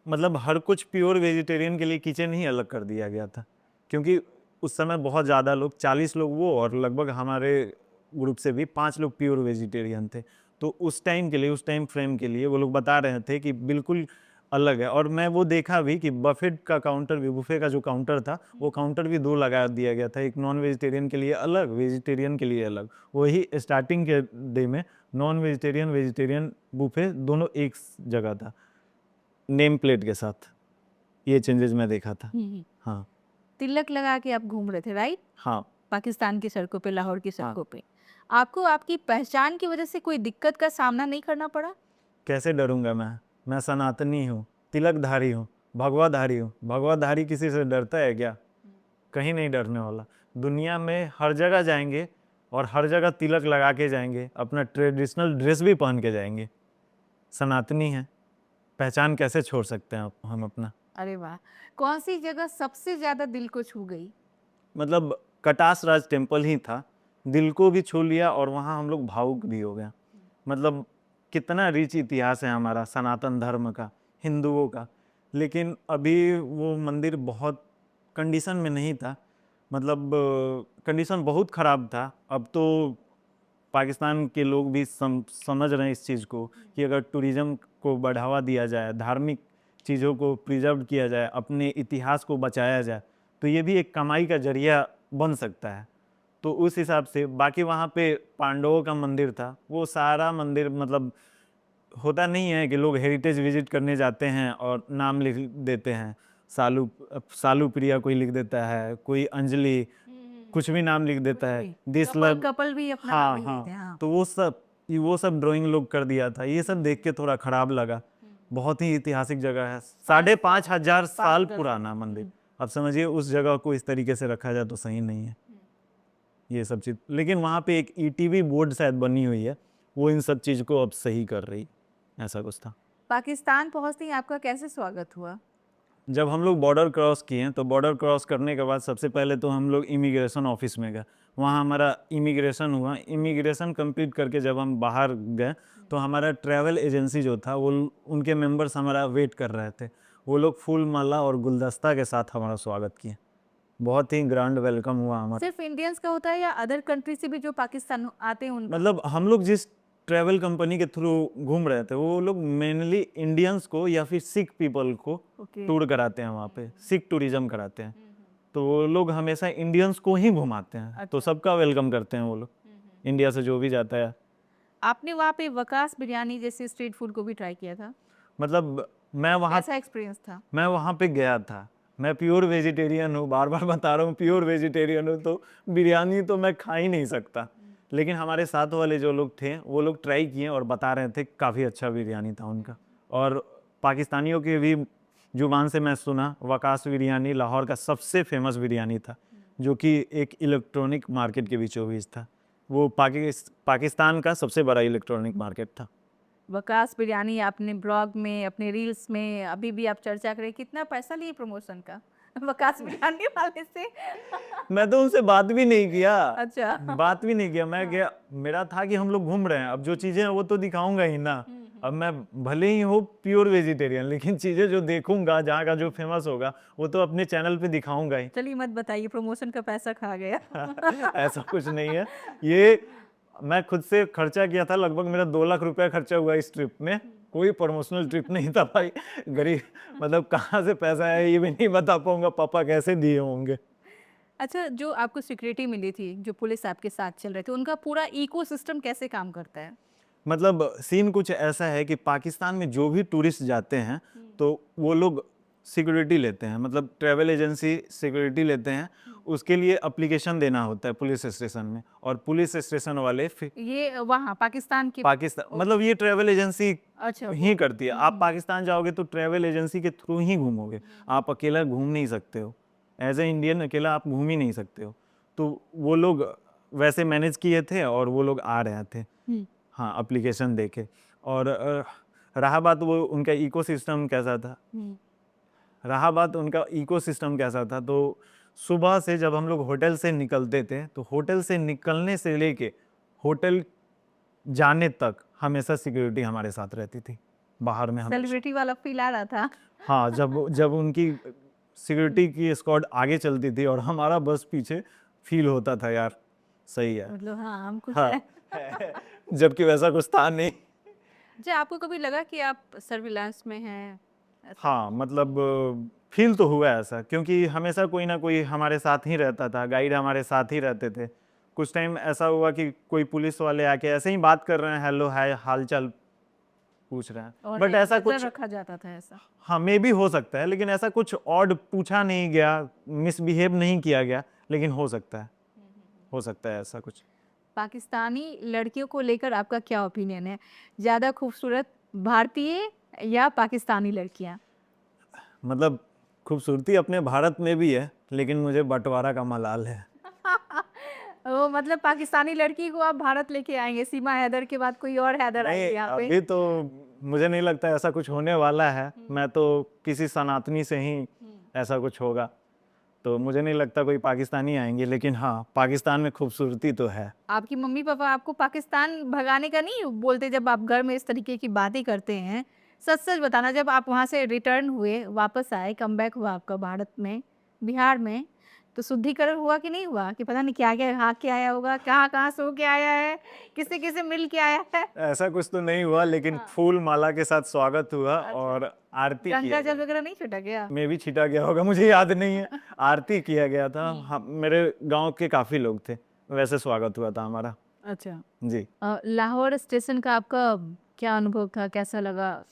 मतलब हर कुछ प्योर वेजिटेरियन के लिए किचन ही अलग कर दिया गया था, क्योंकि उस समय बहुत ज़्यादा लोग, 40 लोग वो और लगभग हमारे ग्रुप से भी 5 लोग प्योर वेजिटेरियन थे। तो उस टाइम के लिए, उस टाइम फ्रेम के लिए वो लोग बता रहे थे कि बिल्कुल अलग है। और मैं वो देखा भी कि बफेट का काउंटर भी, बुफे का जो काउंटर था, वो काउंटर भी 2 लगा दिया गया था, एक नॉन वेजिटेरियन के लिए अलग, वेजिटेरियन के लिए अलग। वही स्टार्टिंग के डे में नॉन वेजिटेरियन, वेजिटेरियन बुफे दोनों एक जगह था, नेम प्लेट के साथ। ये चेंजेस मैं देखा था। हाँ तिलक लगा के आप घूम रहे थे, राइट? हाँ पाकिस्तान की सड़कों पे, लाहौर की सड़कों पे। आपको आपकी पहचान की वजह से कोई दिक्कत का सामना नहीं करना पड़ा? कैसे डरूंगा मैं सनातनी हूँ, तिलकधारी हूँ, भगवाधारी हूँ। भगवाधारी किसी से डरता है क्या? कहीं नहीं डरने वाला। दुनिया में हर जगह जाएंगे और हर जगह तिलक लगा के जाएंगे, अपना ट्रेडिशनल ड्रेस भी पहन के जाएंगे। सनातनी है, पहचान कैसे छोड़ सकते हैं हम अपना? अरे वाह! कौन सी जगह सबसे ज़्यादा दिल को छू गई? मतलब कटास राज टेम्पल ही था, दिल को भी छू लिया और वहाँ हम लोग भावुक भी हो गए। मतलब कितना रिच इतिहास है हमारा सनातन धर्म का, हिंदुओं का। लेकिन अभी वो मंदिर बहुत कंडीशन में नहीं था, मतलब कंडीशन बहुत ख़राब था। अब तो पाकिस्तान के लोग भी समझ रहे हैं इस चीज़ को कि अगर टूरिज़्म को बढ़ावा दिया जाए, धार्मिक चीज़ों को प्रिजर्व किया जाए, अपने इतिहास को बचाया जाए, तो ये भी एक कमाई का जरिया बन सकता है। तो उस हिसाब से बाकी वहाँ पे पांडवों का मंदिर था, वो सारा मंदिर, मतलब होता नहीं है कि लोग हेरिटेज विजिट करने जाते हैं और नाम लिख देते हैं, सालू सालू प्रिया कोई लिख देता है, कोई अंजलि, कुछ भी नाम लिख देता है, दिस लव। कपल भी अपना नाम हाँ लिख देते हैं, हाँ, हाँ। तो वो सब ड्राइंग लोग कर दिया था। ये सब देख के थोड़ा खराब लगा। बहुत ही ऐतिहासिक जगह है, 5,500 साल पुराना मंदिर। अब समझिए उस जगह को इस तरीके से रखा जाए तो सही नहीं है ये सब चीज़। लेकिन वहाँ पे एक ईटीवी बोर्ड शायद बनी हुई है, वो इन सब चीज़ को अब सही कर रही, ऐसा कुछ था। पाकिस्तान पहुँचते ही आपका कैसे स्वागत हुआ? जब हम लोग बॉर्डर क्रॉस किए तो बॉर्डर क्रॉस करने के बाद सबसे पहले तो हम लोग इमिग्रेशन ऑफिस में गए, वहाँ हमारा इमिग्रेशन हुआ। इमिग्रेशन कंप्लीट करके जब हम बाहर गए तो हमारा ट्रैवल एजेंसी जो था वो, उनके मेंबर्स हमारा वेट कर रहे थे। वो लोग फूल माला और गुलदस्ता के साथ हमारा स्वागत किए, बहुत ही ग्रैंड वेलकम हुआ हमारा। सिर्फ इंडियंस का होता है या अदर कंट्री से भी जो पाकिस्तान आते हैं उनका? मतलब हम लोग जिस ट्रैवल कंपनी के थ्रू घूम रहे थे वो लोग मेनली इंडियंस को या फिर सिख पीपल को ओके। टूर कराते हैं, वहाँ पे सिख टूरिज्म कराते हैं। तो वो लोग हमेशा इंडियंस को ही घुमाते हैं, तो अच्छा। सबका वेलकम करते हैं वो लोग, इंडिया से जो भी जाता है। आपने वहाँ पे वकास बिरयानी जैसे स्ट्रीट फूड को भी ट्राई किया था? मतलब कैसा एक्सपीरियंस था? मैं वहाँ पे गया था, मैं प्योर वेजिटेरियन हूँ, बार बार बता रहा हूँ प्योर वेजिटेरियन हूँ, तो बिरयानी तो मैं खा ही नहीं सकता। लेकिन हमारे साथ वाले जो लोग थे वो लोग ट्राई किए और बता रहे थे काफ़ी अच्छा बिरयानी था उनका। और पाकिस्तानियों के भी जुबान से मैं सुना, वकास बिरयानी लाहौर का सबसे फेमस बिरयानी था, जो कि एक इलेक्ट्रॉनिक मार्केट के बीचों बीच था। वो पाकिस्तान का सबसे बड़ा इलेक्ट्रॉनिक मार्केट था। वकास बिरयानी आपने ब्लॉग में, अपने रील्स में अभी भी आप चर्चा करें, कितना पैसा लिए प्रमोशन का वकास बिरयानी वाले से? मैं तो उनसे बात भी नहीं किया। अच्छा। बात भी नहीं किया, मैं गया, मेरा था कि हम लोग घूम रहे हैं, अब जो चीज़ें हैं वो तो दिखाऊंगा ही ना। अब मैं भले ही हो प्योर वेजिटेरियन, लेकिन चीज़ें जो देखूंगा, जहाँ का जो फेमस होगा वो तो अपने चैनल पे दिखाऊंगा ही। चलिए मत बताइए, प्रमोशन का पैसा खा गया। ऐसा कुछ नहीं है, ये मैं खुद से खर्चा किया था, लगभग मेरा 2 लाख रुपया खर्चा हुआ इस ट्रिप में। कोई प्रमोशनल ट्रिप नहीं था भाई, गरीब, मतलब कहाँ से पैसा है ये भी नहीं बता पाऊंगा, पापा कैसे दिए होंगे। अच्छा, जो आपको सिक्योरिटी मिली थी, जो पुलिस आपके साथ चल रहे थे, उनका पूरा इकोसिस्टम कैसे काम करता है? मतलब सीन कुछ ऐसा है कि पाकिस्तान में जो भी टूरिस्ट जाते हैं तो वो लोग सिक्योरिटी लेते हैं, मतलब ट्रैवल एजेंसी सिक्योरिटी लेते हैं, उसके लिए अप्लीकेशन देना होता है पुलिस स्टेशन में, और पुलिस स्टेशन वाले फिर ये वहाँ पाकिस्तान के? पाकिस्तान, मतलब ये ट्रैवल एजेंसी अच्छा। ही करती है। आप पाकिस्तान जाओगे तो ट्रैवल एजेंसी के थ्रू ही घूमोगे, आप अकेला घूम नहीं सकते हो, एज ए इंडियन अकेला आप घूम ही नहीं सकते हो। तो वो लोग वैसे मैनेज किए थे और वो लोग आ रहे थे, हाँ, एप्लीकेशन देके। और रहा बात वो उनका इकोसिस्टम कैसा था, तो सुबह से जब हम लोग होटल से निकलते थे तो होटल से निकलने से लेके होटल जाने तक हमेशा सिक्योरिटी हमारे साथ रहती थी, बाहर में हमेशा। सेलिब्रिटी वाला फील आ रहा था। हाँ, जब जब उनकी सिक्योरिटी की स्क्वाड आगे चलती थी और हमारा बस पीछे, फील होता था यार सही है। मतलब हाँ, हम कुछ हाँ है। जबकि वैसा कुछ था नहीं। अच्छा, आपको कभी लगा कि आप सर्विलांस में हैं? ऐसा? हाँ मतलब फील तो हुआ ऐसा, क्योंकि हमेशा कोई ना कोई हमारे साथ ही रहता था, गाइड हमारे साथ ही रहते थे। कुछ टाइम ऐसा हुआ कि कोई पुलिस वाले आके ऐसे ही बात कर रहे हैं, हेलो हाय हाल चाल पूछ रहे हैं, और बट ऐसा नजर कुछ रखा जाता था ऐसा? हाँ मे भी हो सकता है, लेकिन ऐसा कुछ ऑड पूछा नहीं गया, मिसबिहेव नहीं किया गया, लेकिन हो सकता है ऐसा कुछ। पाकिस्तानी लड़कियों को लेकर आपका क्या ओपिनियन है? ज़्यादा खूबसूरत भारतीय या पाकिस्तानी लड़कियां? मतलब खूबसूरती अपने भारत में भी है, लेकिन मुझे बंटवारा का मलाल है। वो मतलब पाकिस्तानी लड़की को आप भारत लेके आएंगे, सीमा हैदर के बाद कोई और हैदर नहीं, आएंगे यहाँ पे? अभी तो मुझे नहीं लगता ऐसा कुछ होने वाला है। मैं तो किसी सनातनी से ही ऐसा कुछ होगा, तो मुझे नहीं लगता कोई पाकिस्तानी आएंगे, लेकिन हाँ पाकिस्तान में खूबसूरती तो है। आपकी मम्मी पापा आपको पाकिस्तान भगाने का नहीं बोलते जब आप घर में इस तरीके की बातें करते हैं? सच सच बताना, जब आप वहाँ से रिटर्न हुए, वापस आए, कम बैक हुआ आपका भारत में, बिहार में, तो शुद्धिकरण हुआ कि नहीं हुआ? कि पता नहीं क्या क्या खा के आया होगा, कहाँ कहाँ सो के आया है, किससे किससे मिल के आया है? ऐसा कुछ तो नहीं हुआ, लेकिन फूल माला के साथ स्वागत हुआ और आरती किया गंगा जल गया। वगैरह नहीं छुटा गया? में भी छिटा गया होगा, मुझे याद नहीं है। आरती किया गया था, हम मेरे गांव के काफी लोग थे, वैसे स्वागत हुआ था हमारा। अच्छा। जी। लाहौर स्टेशन का आपका क्या अनुभव था, कैसा लगा?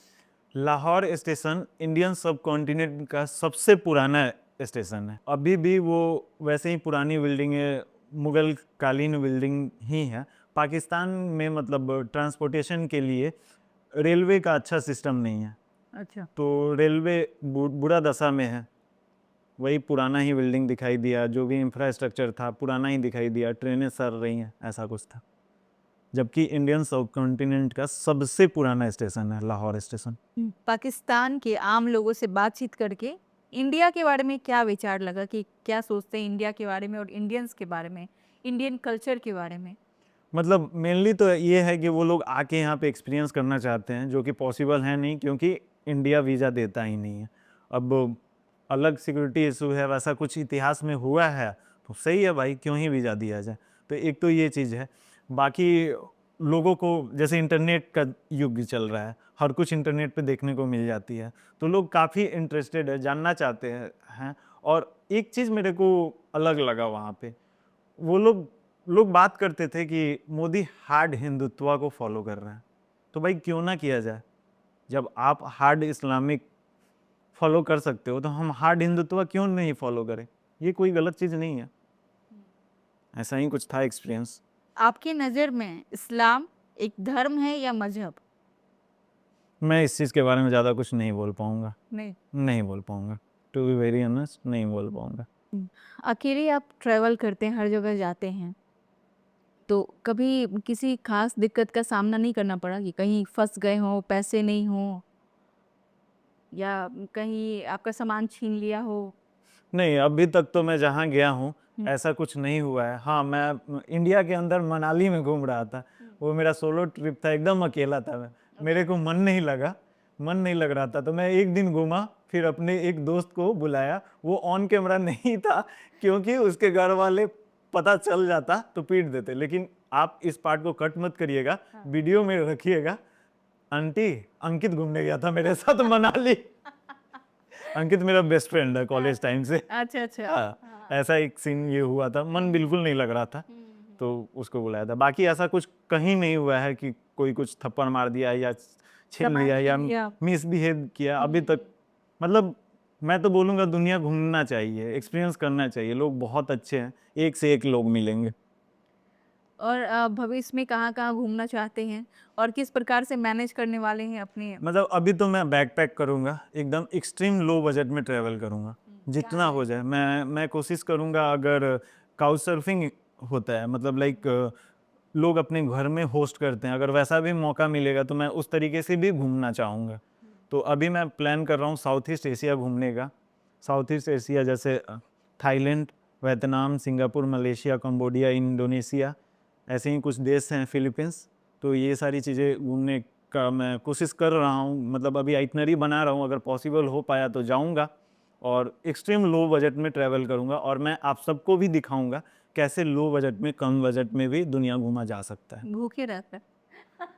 लाहौर स्टेशन इंडियन सब कॉन्टिनेंट का सबसे पुराना स्टेशन है। अभी भी वो वैसे ही पुरानी बिल्डिंग है, मुगल कालीन बिल्डिंग ही है। पाकिस्तान में मतलब ट्रांसपोर्टेशन के लिए रेलवे का अच्छा सिस्टम नहीं है, अच्छा। तो रेलवे बुरा दशा में है। वही पुराना ही बिल्डिंग दिखाई दिया, जो भी इंफ्रास्ट्रक्चर था पुराना ही दिखाई दिया, ट्रेनें सर रही हैं, ऐसा कुछ था। जबकि इंडियन सब कॉन्टिनेंट का सबसे पुराना स्टेशन है लाहौर स्टेशन। पाकिस्तान के आम लोगों से बातचीत करके इंडिया के बारे में क्या विचार लगा, कि क्या सोचते हैं इंडिया के बारे में और इंडियंस के बारे में, इंडियन कल्चर के बारे में? मतलब मेनली तो ये है कि वो लोग आके यहाँ पे एक्सपीरियंस करना चाहते हैं, जो कि पॉसिबल है नहीं, क्योंकि इंडिया वीज़ा देता ही नहीं है। अब अलग सिक्योरिटी इशू है, वैसा कुछ इतिहास में हुआ है तो सही है भाई, क्यों ही वीज़ा दिया जाए। तो एक तो ये चीज़ है। बाकी लोगों को जैसे इंटरनेट का युग चल रहा है, हर कुछ इंटरनेट पे देखने को मिल जाती है, तो लोग काफ़ी इंटरेस्टेड है, जानना चाहते हैं। और एक चीज़ मेरे को अलग लगा वहाँ पे, वो लोग बात करते थे कि मोदी हार्ड हिंदुत्व को फॉलो कर रहे हैं। तो भाई क्यों ना किया जाए, जब आप हार्ड इस्लामिक फॉलो कर सकते हो तो हम हार्ड हिंदुत्व क्यों नहीं फॉलो करें। ये कोई गलत चीज़ नहीं है। ऐसा ही कुछ था एक्सपीरियंस। आपकी नज़र में इस्लाम एक धर्म है या मजहब? मैं इस चीज़ के बारे में ज़्यादा कुछ नहीं बोल पाऊँगा। नहीं। नहीं बोल पाऊँगा, टू बी वेरी ऑनेस्ट, नहीं बोल पाऊँगा। अकेले आप ट्रैवल करते हैं, हर जगह जाते हैं, तो कभी किसी खास दिक्कत का सामना नहीं करना पड़ा कि कहीं फंस गए हो, पैसे नहीं हो, या कहीं आपका सामान छीन लिया हो? नहीं, अभी तक तो मैं जहाँ गया हूँ हम्म। ऐसा कुछ नहीं हुआ है। हाँ, मैं इंडिया के अंदर मनाली में घूम रहा था, वो मेरा सोलो ट्रिप था, एकदम अकेला था मैं। मेरे को मन नहीं लग रहा था, तो मैं एक दिन घूमा, फिर अपने एक दोस्त को बुलाया। वो ऑन कैमरा नहीं था, क्योंकि उसके घर वाले पता चल जाता तो पीट देते। लेकिन आप इस पार्ट को कट मत करिएगा, वीडियो में रखिएगा। आंटी, अंकित घूमने गया था मेरे साथ मनाली। अंकित मेरा बेस्ट फ्रेंड है कॉलेज टाइम से। अच्छा अच्छा। हाँ, ऐसा एक सीन ये हुआ था, मन बिल्कुल नहीं लग रहा था, तो उसको बुलाया था। बाकी ऐसा कुछ कहीं नहीं हुआ है कि कोई कुछ थप्पड़ मार दिया या छीन सामान लिया या छीन लिया। मिसबिहेव किया अभी तक। मतलब मैं तो बोलूँगा दुनिया घूमना चाहिए, एक्सपीरियंस करना चाहिए। लोग बहुत अच्छे हैं, एक से एक लोग मिलेंगे। और भविष्य में कहाँ कहाँ घूमना चाहते हैं और किस प्रकार से मैनेज करने वाले हैं अपने? मतलब अभी तो मैं बैकपैक करूँगा, एकदम एक्सट्रीम लो बजट में ट्रैवल करूँगा, जितना हो जाए। मैं कोशिश करूँगा, अगर काउच सर्फिंग होता है, मतलब लाइक लोग अपने घर में होस्ट करते हैं, अगर वैसा भी मौका मिलेगा तो मैं उस तरीके से भी घूमना चाहूँगा। तो अभी मैं प्लान कर रहा हूँ साउथ ईस्ट एशिया घूमने का। साउथ ईस्ट एशिया जैसे Thailand, Vietnam, Singapore, Malaysia, Cambodia, Indonesia, ऐसे ही कुछ देश हैं, फिलीपींस। तो ये सारी चीज़ें घूमने का मैं कोशिश कर रहा हूँ, मतलब अभी आइटनरी बना रहा हूँ, अगर पॉसिबल हो पाया तो जाऊँगा और एक्सट्रीम लो बजट में ट्रैवल करूँगा और मैं आप सबको भी दिखाऊँगा कैसे लो बजट में, कम बजट में भी दुनिया घूमा जा सकता है। भूखे रहकर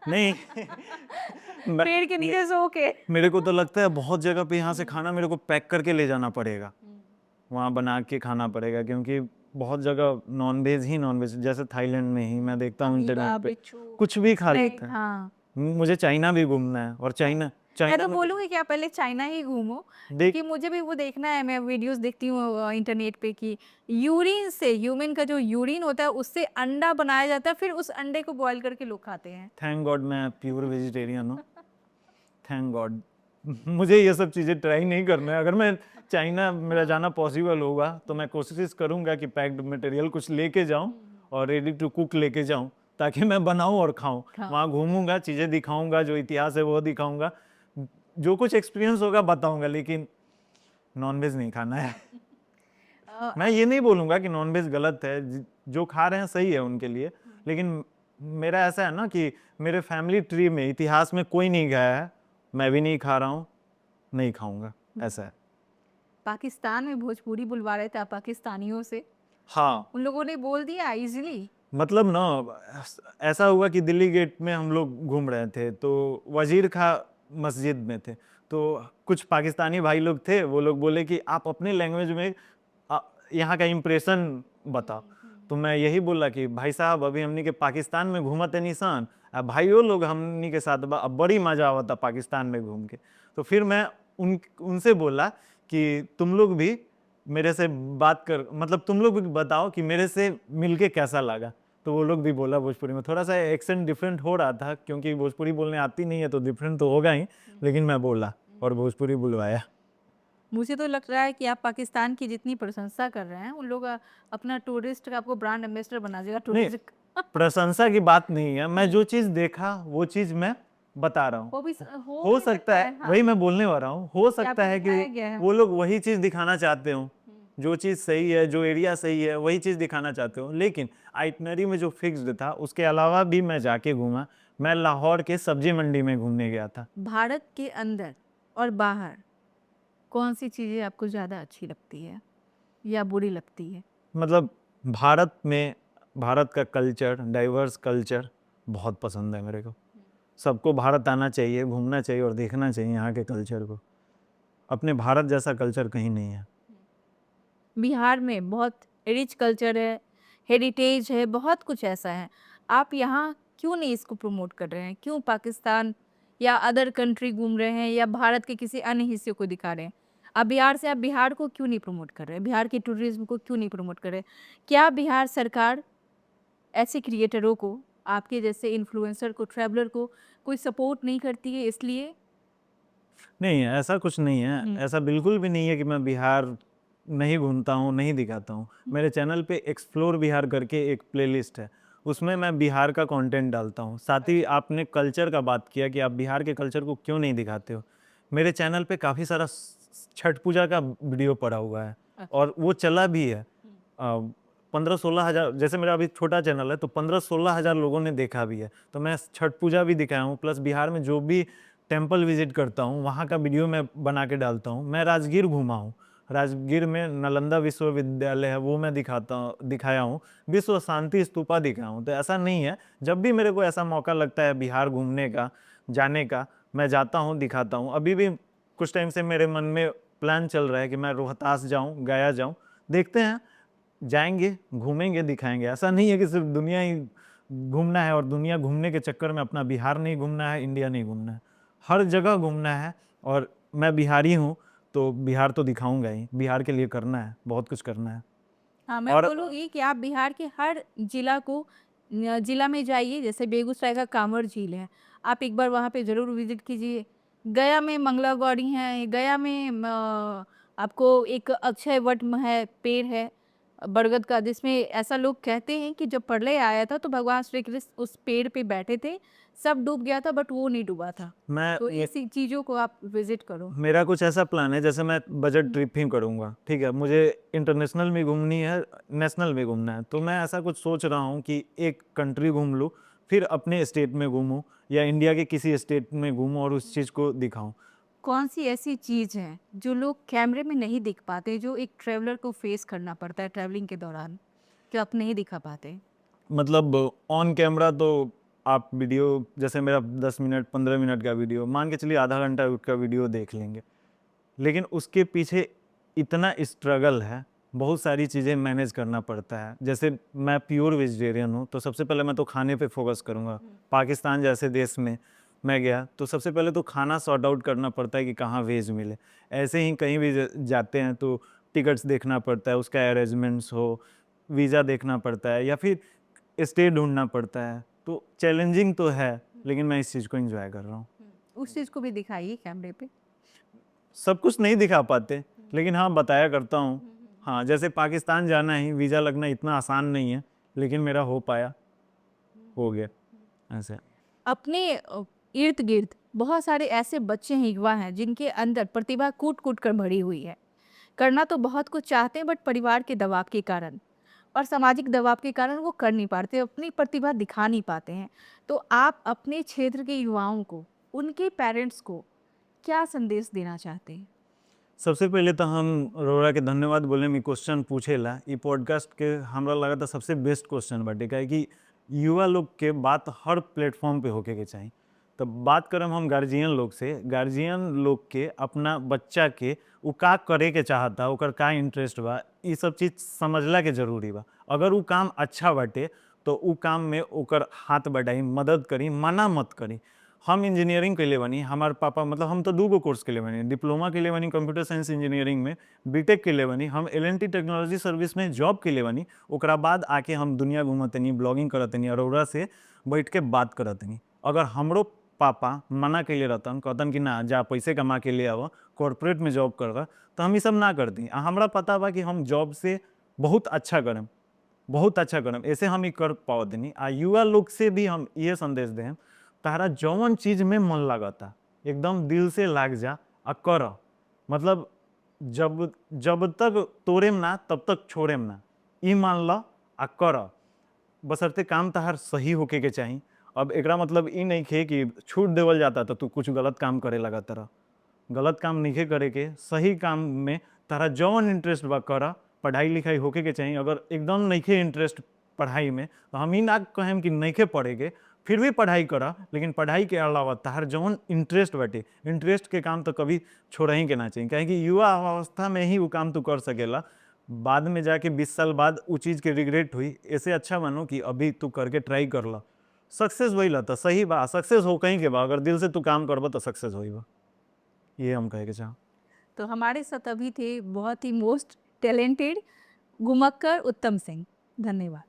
नहीं पेड़ के नीचे सो के। मेरे को तो लगता है बहुत जगह पे यहाँ से खाना मेरे को पैक करके ले जाना पड़ेगा, वहाँ बना के खाना पड़ेगा, क्योंकि बहुत जगह नॉनवेज ही नॉनवेज, जैसे थाईलैंड में ही मैं देखता हूँ इंटरनेट पे कुछ भी खा लेते हैं। हाँ, मुझे चाइना भी घूमना है और चाइना मैं चाइना तो में बोलूँगी कि आप पहले चाइना ही घूमो, देख क्योंकि मुझे भी वो देखना है। मैं वीडियोस देखती हूँ इंटरनेट पे कि यूरिन से, ह्यूमन का जो यूरिन होता है उससे अंडा बनाया जाता है, फिर उस अंडे को बॉईल करके लोग खाते हैं। थैंक गॉड मैं प्योर वेजिटेरियन हूँ, थैंक गॉड। मुझे ये सब चीज़ें ट्राई नहीं करना है। अगर मैं चाइना मेरा जाना पॉसिबल होगा तो मैं कोशिश करूँगा कि पैक्ड मटेरियल कुछ लेके जाऊँ और रेडी टू कुक लेके जाऊँ, ताकि मैं बनाऊँ और खाऊँ। वहाँ घूमूंगा, चीज़ें दिखाऊंगा, जो इतिहास है वो दिखाऊंगा, जो कुछ एक्सपीरियंस होगा बताऊंगा, लेकिन नॉनवेज नहीं खाना है। मैं ये नहीं बोलूँगा कि नॉनवेज गलत है, जो खा रहे हैं सही है उनके लिए, लेकिन मेरा ऐसा है ना कि मेरे फैमिली ट्री में इतिहास में कोई नहीं गया है, मैं भी नहीं खा रहा हूँ, नहीं खाऊंगा, ऐसा है। पाकिस्तान में भोजपुरी बुलवा रहे थे आप पाकिस्तानियों से, हाँ, उन लोगों ने बोल दिया इजीली। मतलब ना ऐसा हुआ कि दिल्ली गेट में हम लोग घूम रहे थे, तो वजीर खां मस्जिद में थे, तो कुछ पाकिस्तानी भाई लोग थे, वो लोग बोले कि आप अपने लैंग्वेज में यहाँ का इम्प्रेशन बताओ। तो मैं यही बोला कि भाई साहब अभी हमनी के पाकिस्तान में घूमत है निशान, अब भाइयों लोग हमनी के साथ अब बड़ी मजा आवता पाकिस्तान में घूम के। तो फिर मैं उनसे बोला कि तुम लोग भी मेरे से बात कर, मतलब तुम लोग भी बताओ कि मेरे से मिलके कैसा लगा। तो वो लोग भी बोला भोजपुरी में, थोड़ा सा एक्सेंट डिफरेंट हो रहा था क्योंकि भोजपुरी बोलने आती नहीं है तो डिफरेंट तो होगा ही, लेकिन मैं बोला और भोजपुरी बुलवाया। मुझे तो लग रहा है कि आप पाकिस्तान की जितनी प्रशंसा कर रहे हैं, उन लोग अपना टूरिस्ट का आपको ब्रांड एम्बेसडर बना देगा नहीं, टूरिस्ट। प्रशंसा की बात नहीं है, मैं जो चीज देखा वो चीज मैं बता रहा हूँ। वो भी हो सकता है, हाँ, वही मैं बोलने वाला हूँ, हो सकता आपको है दिखाया कि गया है। वो लोग वही चीज दिखाना चाहते हो, जो चीज सही है, जो एरिया सही है, वही चीज दिखाना चाहते हो, लेकिन आइटनरी में जो फिक्स्ड था उसके अलावा भी मैं जाके घूमा। मैं लाहौर के सब्जी मंडी में घूमने गया था। भारत के अंदर और बाहर कौन सी चीज़ें आपको ज़्यादा अच्छी लगती है या बुरी लगती है? मतलब भारत में, भारत का कल्चर, डाइवर्स कल्चर बहुत पसंद है मेरे को। सबको भारत आना चाहिए, घूमना चाहिए और देखना चाहिए यहाँ के कल्चर को। अपने भारत जैसा कल्चर कहीं नहीं है। बिहार में बहुत रिच कल्चर है, हेरिटेज है, बहुत कुछ ऐसा है। आप यहाँ क्यों नहीं इसको प्रमोट कर रहे हैं? क्यों पाकिस्तान या अदर कंट्री घूम रहे हैं या भारत के किसी अन्य हिस्से को दिखा रहे हैं? आप बिहार से, आप बिहार को क्यों नहीं प्रमोट कर रहे हैं? बिहार के टूरिज्म को क्यों नहीं प्रमोट कर रहे हैं? क्या बिहार सरकार ऐसे क्रिएटरों को, आपके जैसे इन्फ्लुएंसर को, ट्रैवलर को कोई सपोर्ट नहीं करती है इसलिए? नहीं, ऐसा कुछ नहीं है, ऐसा बिल्कुल भी नहीं है कि मैं बिहार नहीं घूमता हूँ, नहीं दिखाता हूँ। मेरे चैनल पे एक्सप्लोर बिहार करके एक प्लेलिस्ट है, उसमें मैं बिहार का कंटेंट डालता हूँ। साथ ही आपने कल्चर का बात किया कि आप बिहार के कल्चर को क्यों नहीं दिखाते हो। मेरे चैनल पे काफ़ी सारा छठ पूजा का वीडियो पड़ा हुआ है और वो चला भी है। 15-16 हज़ार, जैसे मेरा अभी छोटा चैनल है तो 15-16 हज़ार लोगों ने देखा भी है। तो मैं छठ पूजा भी दिखाया हूँ, प्लस बिहार में जो भी टेम्पल विजिट करता हूँ वहाँ का वीडियो मैं बना के डालता हूँ। मैं राजगीर घूमा हूँ, राजगीर में नालंदा विश्वविद्यालय है, वो मैं दिखाया हूँ। विश्व शांति स्तूपा दिखाया हूँ। तो ऐसा नहीं है, जब भी मेरे को ऐसा मौका लगता है बिहार घूमने का, जाने का, मैं जाता हूँ, दिखाता हूँ। अभी भी कुछ टाइम से मेरे मन में प्लान चल रहा है कि मैं रोहतास जाऊँ, गया जाऊँ, देखते हैं, जाएंगे, घूमेंगे, दिखाएंगे। ऐसा नहीं है कि सिर्फ दुनिया ही घूमना है और दुनिया घूमने के चक्कर में अपना बिहार नहीं घूमना है, इंडिया नहीं घूमना है, हर जगह घूमना है। और मैं बिहारी हूँ तो बिहार तो दिखाऊंगा ही, बिहार के लिए करना है, बहुत कुछ करना है। हाँ, मैं और बोलूँगी कि आप बिहार के हर जिला को जिला में जाइए। जैसे बेगूसराय का कांवड़ झील है, आप एक बार वहाँ पे ज़रूर विजिट कीजिए। गया में मंगला गौरी है, गया में आपको एक अक्षय वट है, पेड़ है बरगद का, जिसमें ऐसा लोग कहते हैं कि जब प्रलय आया था तो भगवान श्री कृष्ण उस पेड़ पे बैठे थे, सब डूब गया था बट वो नहीं डूबा था। मैं तो इसी चीज़ों को आप विजिट करो। मेरा कुछ ऐसा प्लान है, जैसे मैं बजट ट्रिप ही करूँगा, ठीक है, मुझे इंटरनेशनल में घूमनी है, नेशनल में घूमना है, तो मैं ऐसा कुछ सोच रहा हूँ कि एक कंट्री घूम लूँ, फिर अपने स्टेट में घूमूं या इंडिया के किसी स्टेट में घूमूं और उस चीज़ को दिखाऊं। कौन सी ऐसी चीज़ है जो लोग कैमरे में नहीं दिख पाते, जो एक ट्रैवलर को फेस करना पड़ता है ट्रैवलिंग के दौरान, जो आप नहीं दिखा पाते? मतलब ऑन कैमरा तो आप वीडियो, जैसे मेरा 10 मिनट 15 मिनट का वीडियो, मान के चलिए आधा घंटा का वीडियो देख लेंगे, लेकिन उसके पीछे इतना स्ट्रगल है, बहुत सारी चीज़ें मैनेज करना पड़ता है। जैसे मैं प्योर वेजिटेरियन हूँ, तो सबसे पहले मैं तो खाने पे फोकस करूँगा। पाकिस्तान जैसे देश में मैं गया तो सबसे पहले तो खाना सॉर्ट आउट करना पड़ता है कि कहाँ वेज मिले। ऐसे ही कहीं भी जाते हैं तो टिकट्स देखना पड़ता है, उसका अरेंजमेंट्स हो, वीज़ा देखना पड़ता है या फिर स्टे ढूंढना पड़ता है। तो चैलेंजिंग तो है, लेकिन मैं इस चीज़ को एंजॉय कर रहा हूँ। उस चीज़ को भी दिखाइए कैमरे पे। सब कुछ नहीं दिखा पाते, लेकिन हाँ बताया करता हूँ। हाँ, जैसे पाकिस्तान जाना ही वीज़ा लगना इतना आसान नहीं है, लेकिन मेरा हो पाया, हो गया ऐसे। अपने इर्द गिर्द बहुत सारे ऐसे बच्चे हैं, युवा हैं, जिनके अंदर प्रतिभा कूट कूट कर भरी हुई है। करना तो बहुत कुछ चाहते हैं, बट परिवार के दबाव के कारण और सामाजिक दबाव के कारण वो कर नहीं पाते, अपनी प्रतिभा दिखा नहीं पाते हैं। तो आप अपने क्षेत्र के युवाओं को, उनके पेरेंट्स को क्या संदेश देना चाहते हैं? सबसे पहले तो हम रोरा के धन्यवाद बोले मी क्वेश्चन पूछेला। ई पॉडकास्ट के हमरा लगा था सबसे बेस्ट क्वेश्चन बाटे, काहे कि युवा लोग के बात हर प्लेटफॉर्म पे होके के चाहिए। तो बात करम हम गार्जियन लोग से, गार्जियन लोग के अपना बच्चा के उ का करे के चाहता, ओकर का इंटरेस्ट बा, ई सब चीज़ समझला के जरूरी बा। अगर उ काम अच्छा बाटे तो उ काम में ओकर हाथ बढ़ाई, मदद करी, मना मत करी। हम इंजीनियरिंग के लिए बनी, हमारे पापा, मतलब हम तो 2 कोर्स के लिए बनी, डिप्लोमा के लिए बनी कंप्यूटर साइंस इंजीनियरिंग में, बीटेक के लिए बनी, हम एल&टी टेक्नोलॉजी सर्विस में जॉब के लिए बनी। ओकरा बाद आके हम दुनिया घूमतनी, ब्लॉगिंग करतनी, अरोरा से बैठ के बात करतनी। अगर हमरो पापा मना के लिए रहतन, कहतन कि ना जा पैसे कमा के ले आवा, कॉर्पोरेट में जॉब कर, तो हम ये सब ना करती। हमरा पता बा कि हम जॉब से बहुत अच्छा करम, बहुत अच्छा करम, ऐसे हम ही कर पावतनी। आ युवा लोग से भी हम ये संदेश दें, तारा जौन चीज में मन लागता एकदम दिल से लाग जा आ कर। मतलब जब जब तक तोड़ेम ना तब तक छोड़ेम ना, ई मान ल आ कर। बशर्ते काम तहार सही होके के चाही। अब एकरा मतलब ई नहीं खे कि छूट देवल जाता तो तू कुछ गलत काम करे लगा तरह। गलत काम नहीं करे के, सही काम में तारा जौन इंटरेस्ट बा कर। पढ़ाई लिखाई होके के चाहिए। अगर एकदम नइखे इंटरेस्ट पढ़ाई में, तो हम ही ना कहें कि नइखे पढ़े के, फिर भी पढ़ाई करा, लेकिन पढ़ाई के अलावा तार जौन इंटरेस्ट बाटे, इंटरेस्ट के काम तो कभी छोड़ा ही के ना चाहिए, काहे कि युवा अवस्था में ही वो काम तू कर सकेला। बाद में जाके 20 साल बाद वो चीज़ के रिग्रेट हुई। ऐसे अच्छा मानो कि अभी तू करके ट्राई कर ला, सक्सेस वही तो सही बा। सक्सेस हो कहीं के बा, अगर दिल से तू काम करबा तो सक्सेस होई बा। ये हम कहे के चाह। तो हमारे साथ अभी थे बहुत ही मोस्ट टैलेंटेड घुमक्कर उत्तम सिंह। धन्यवाद।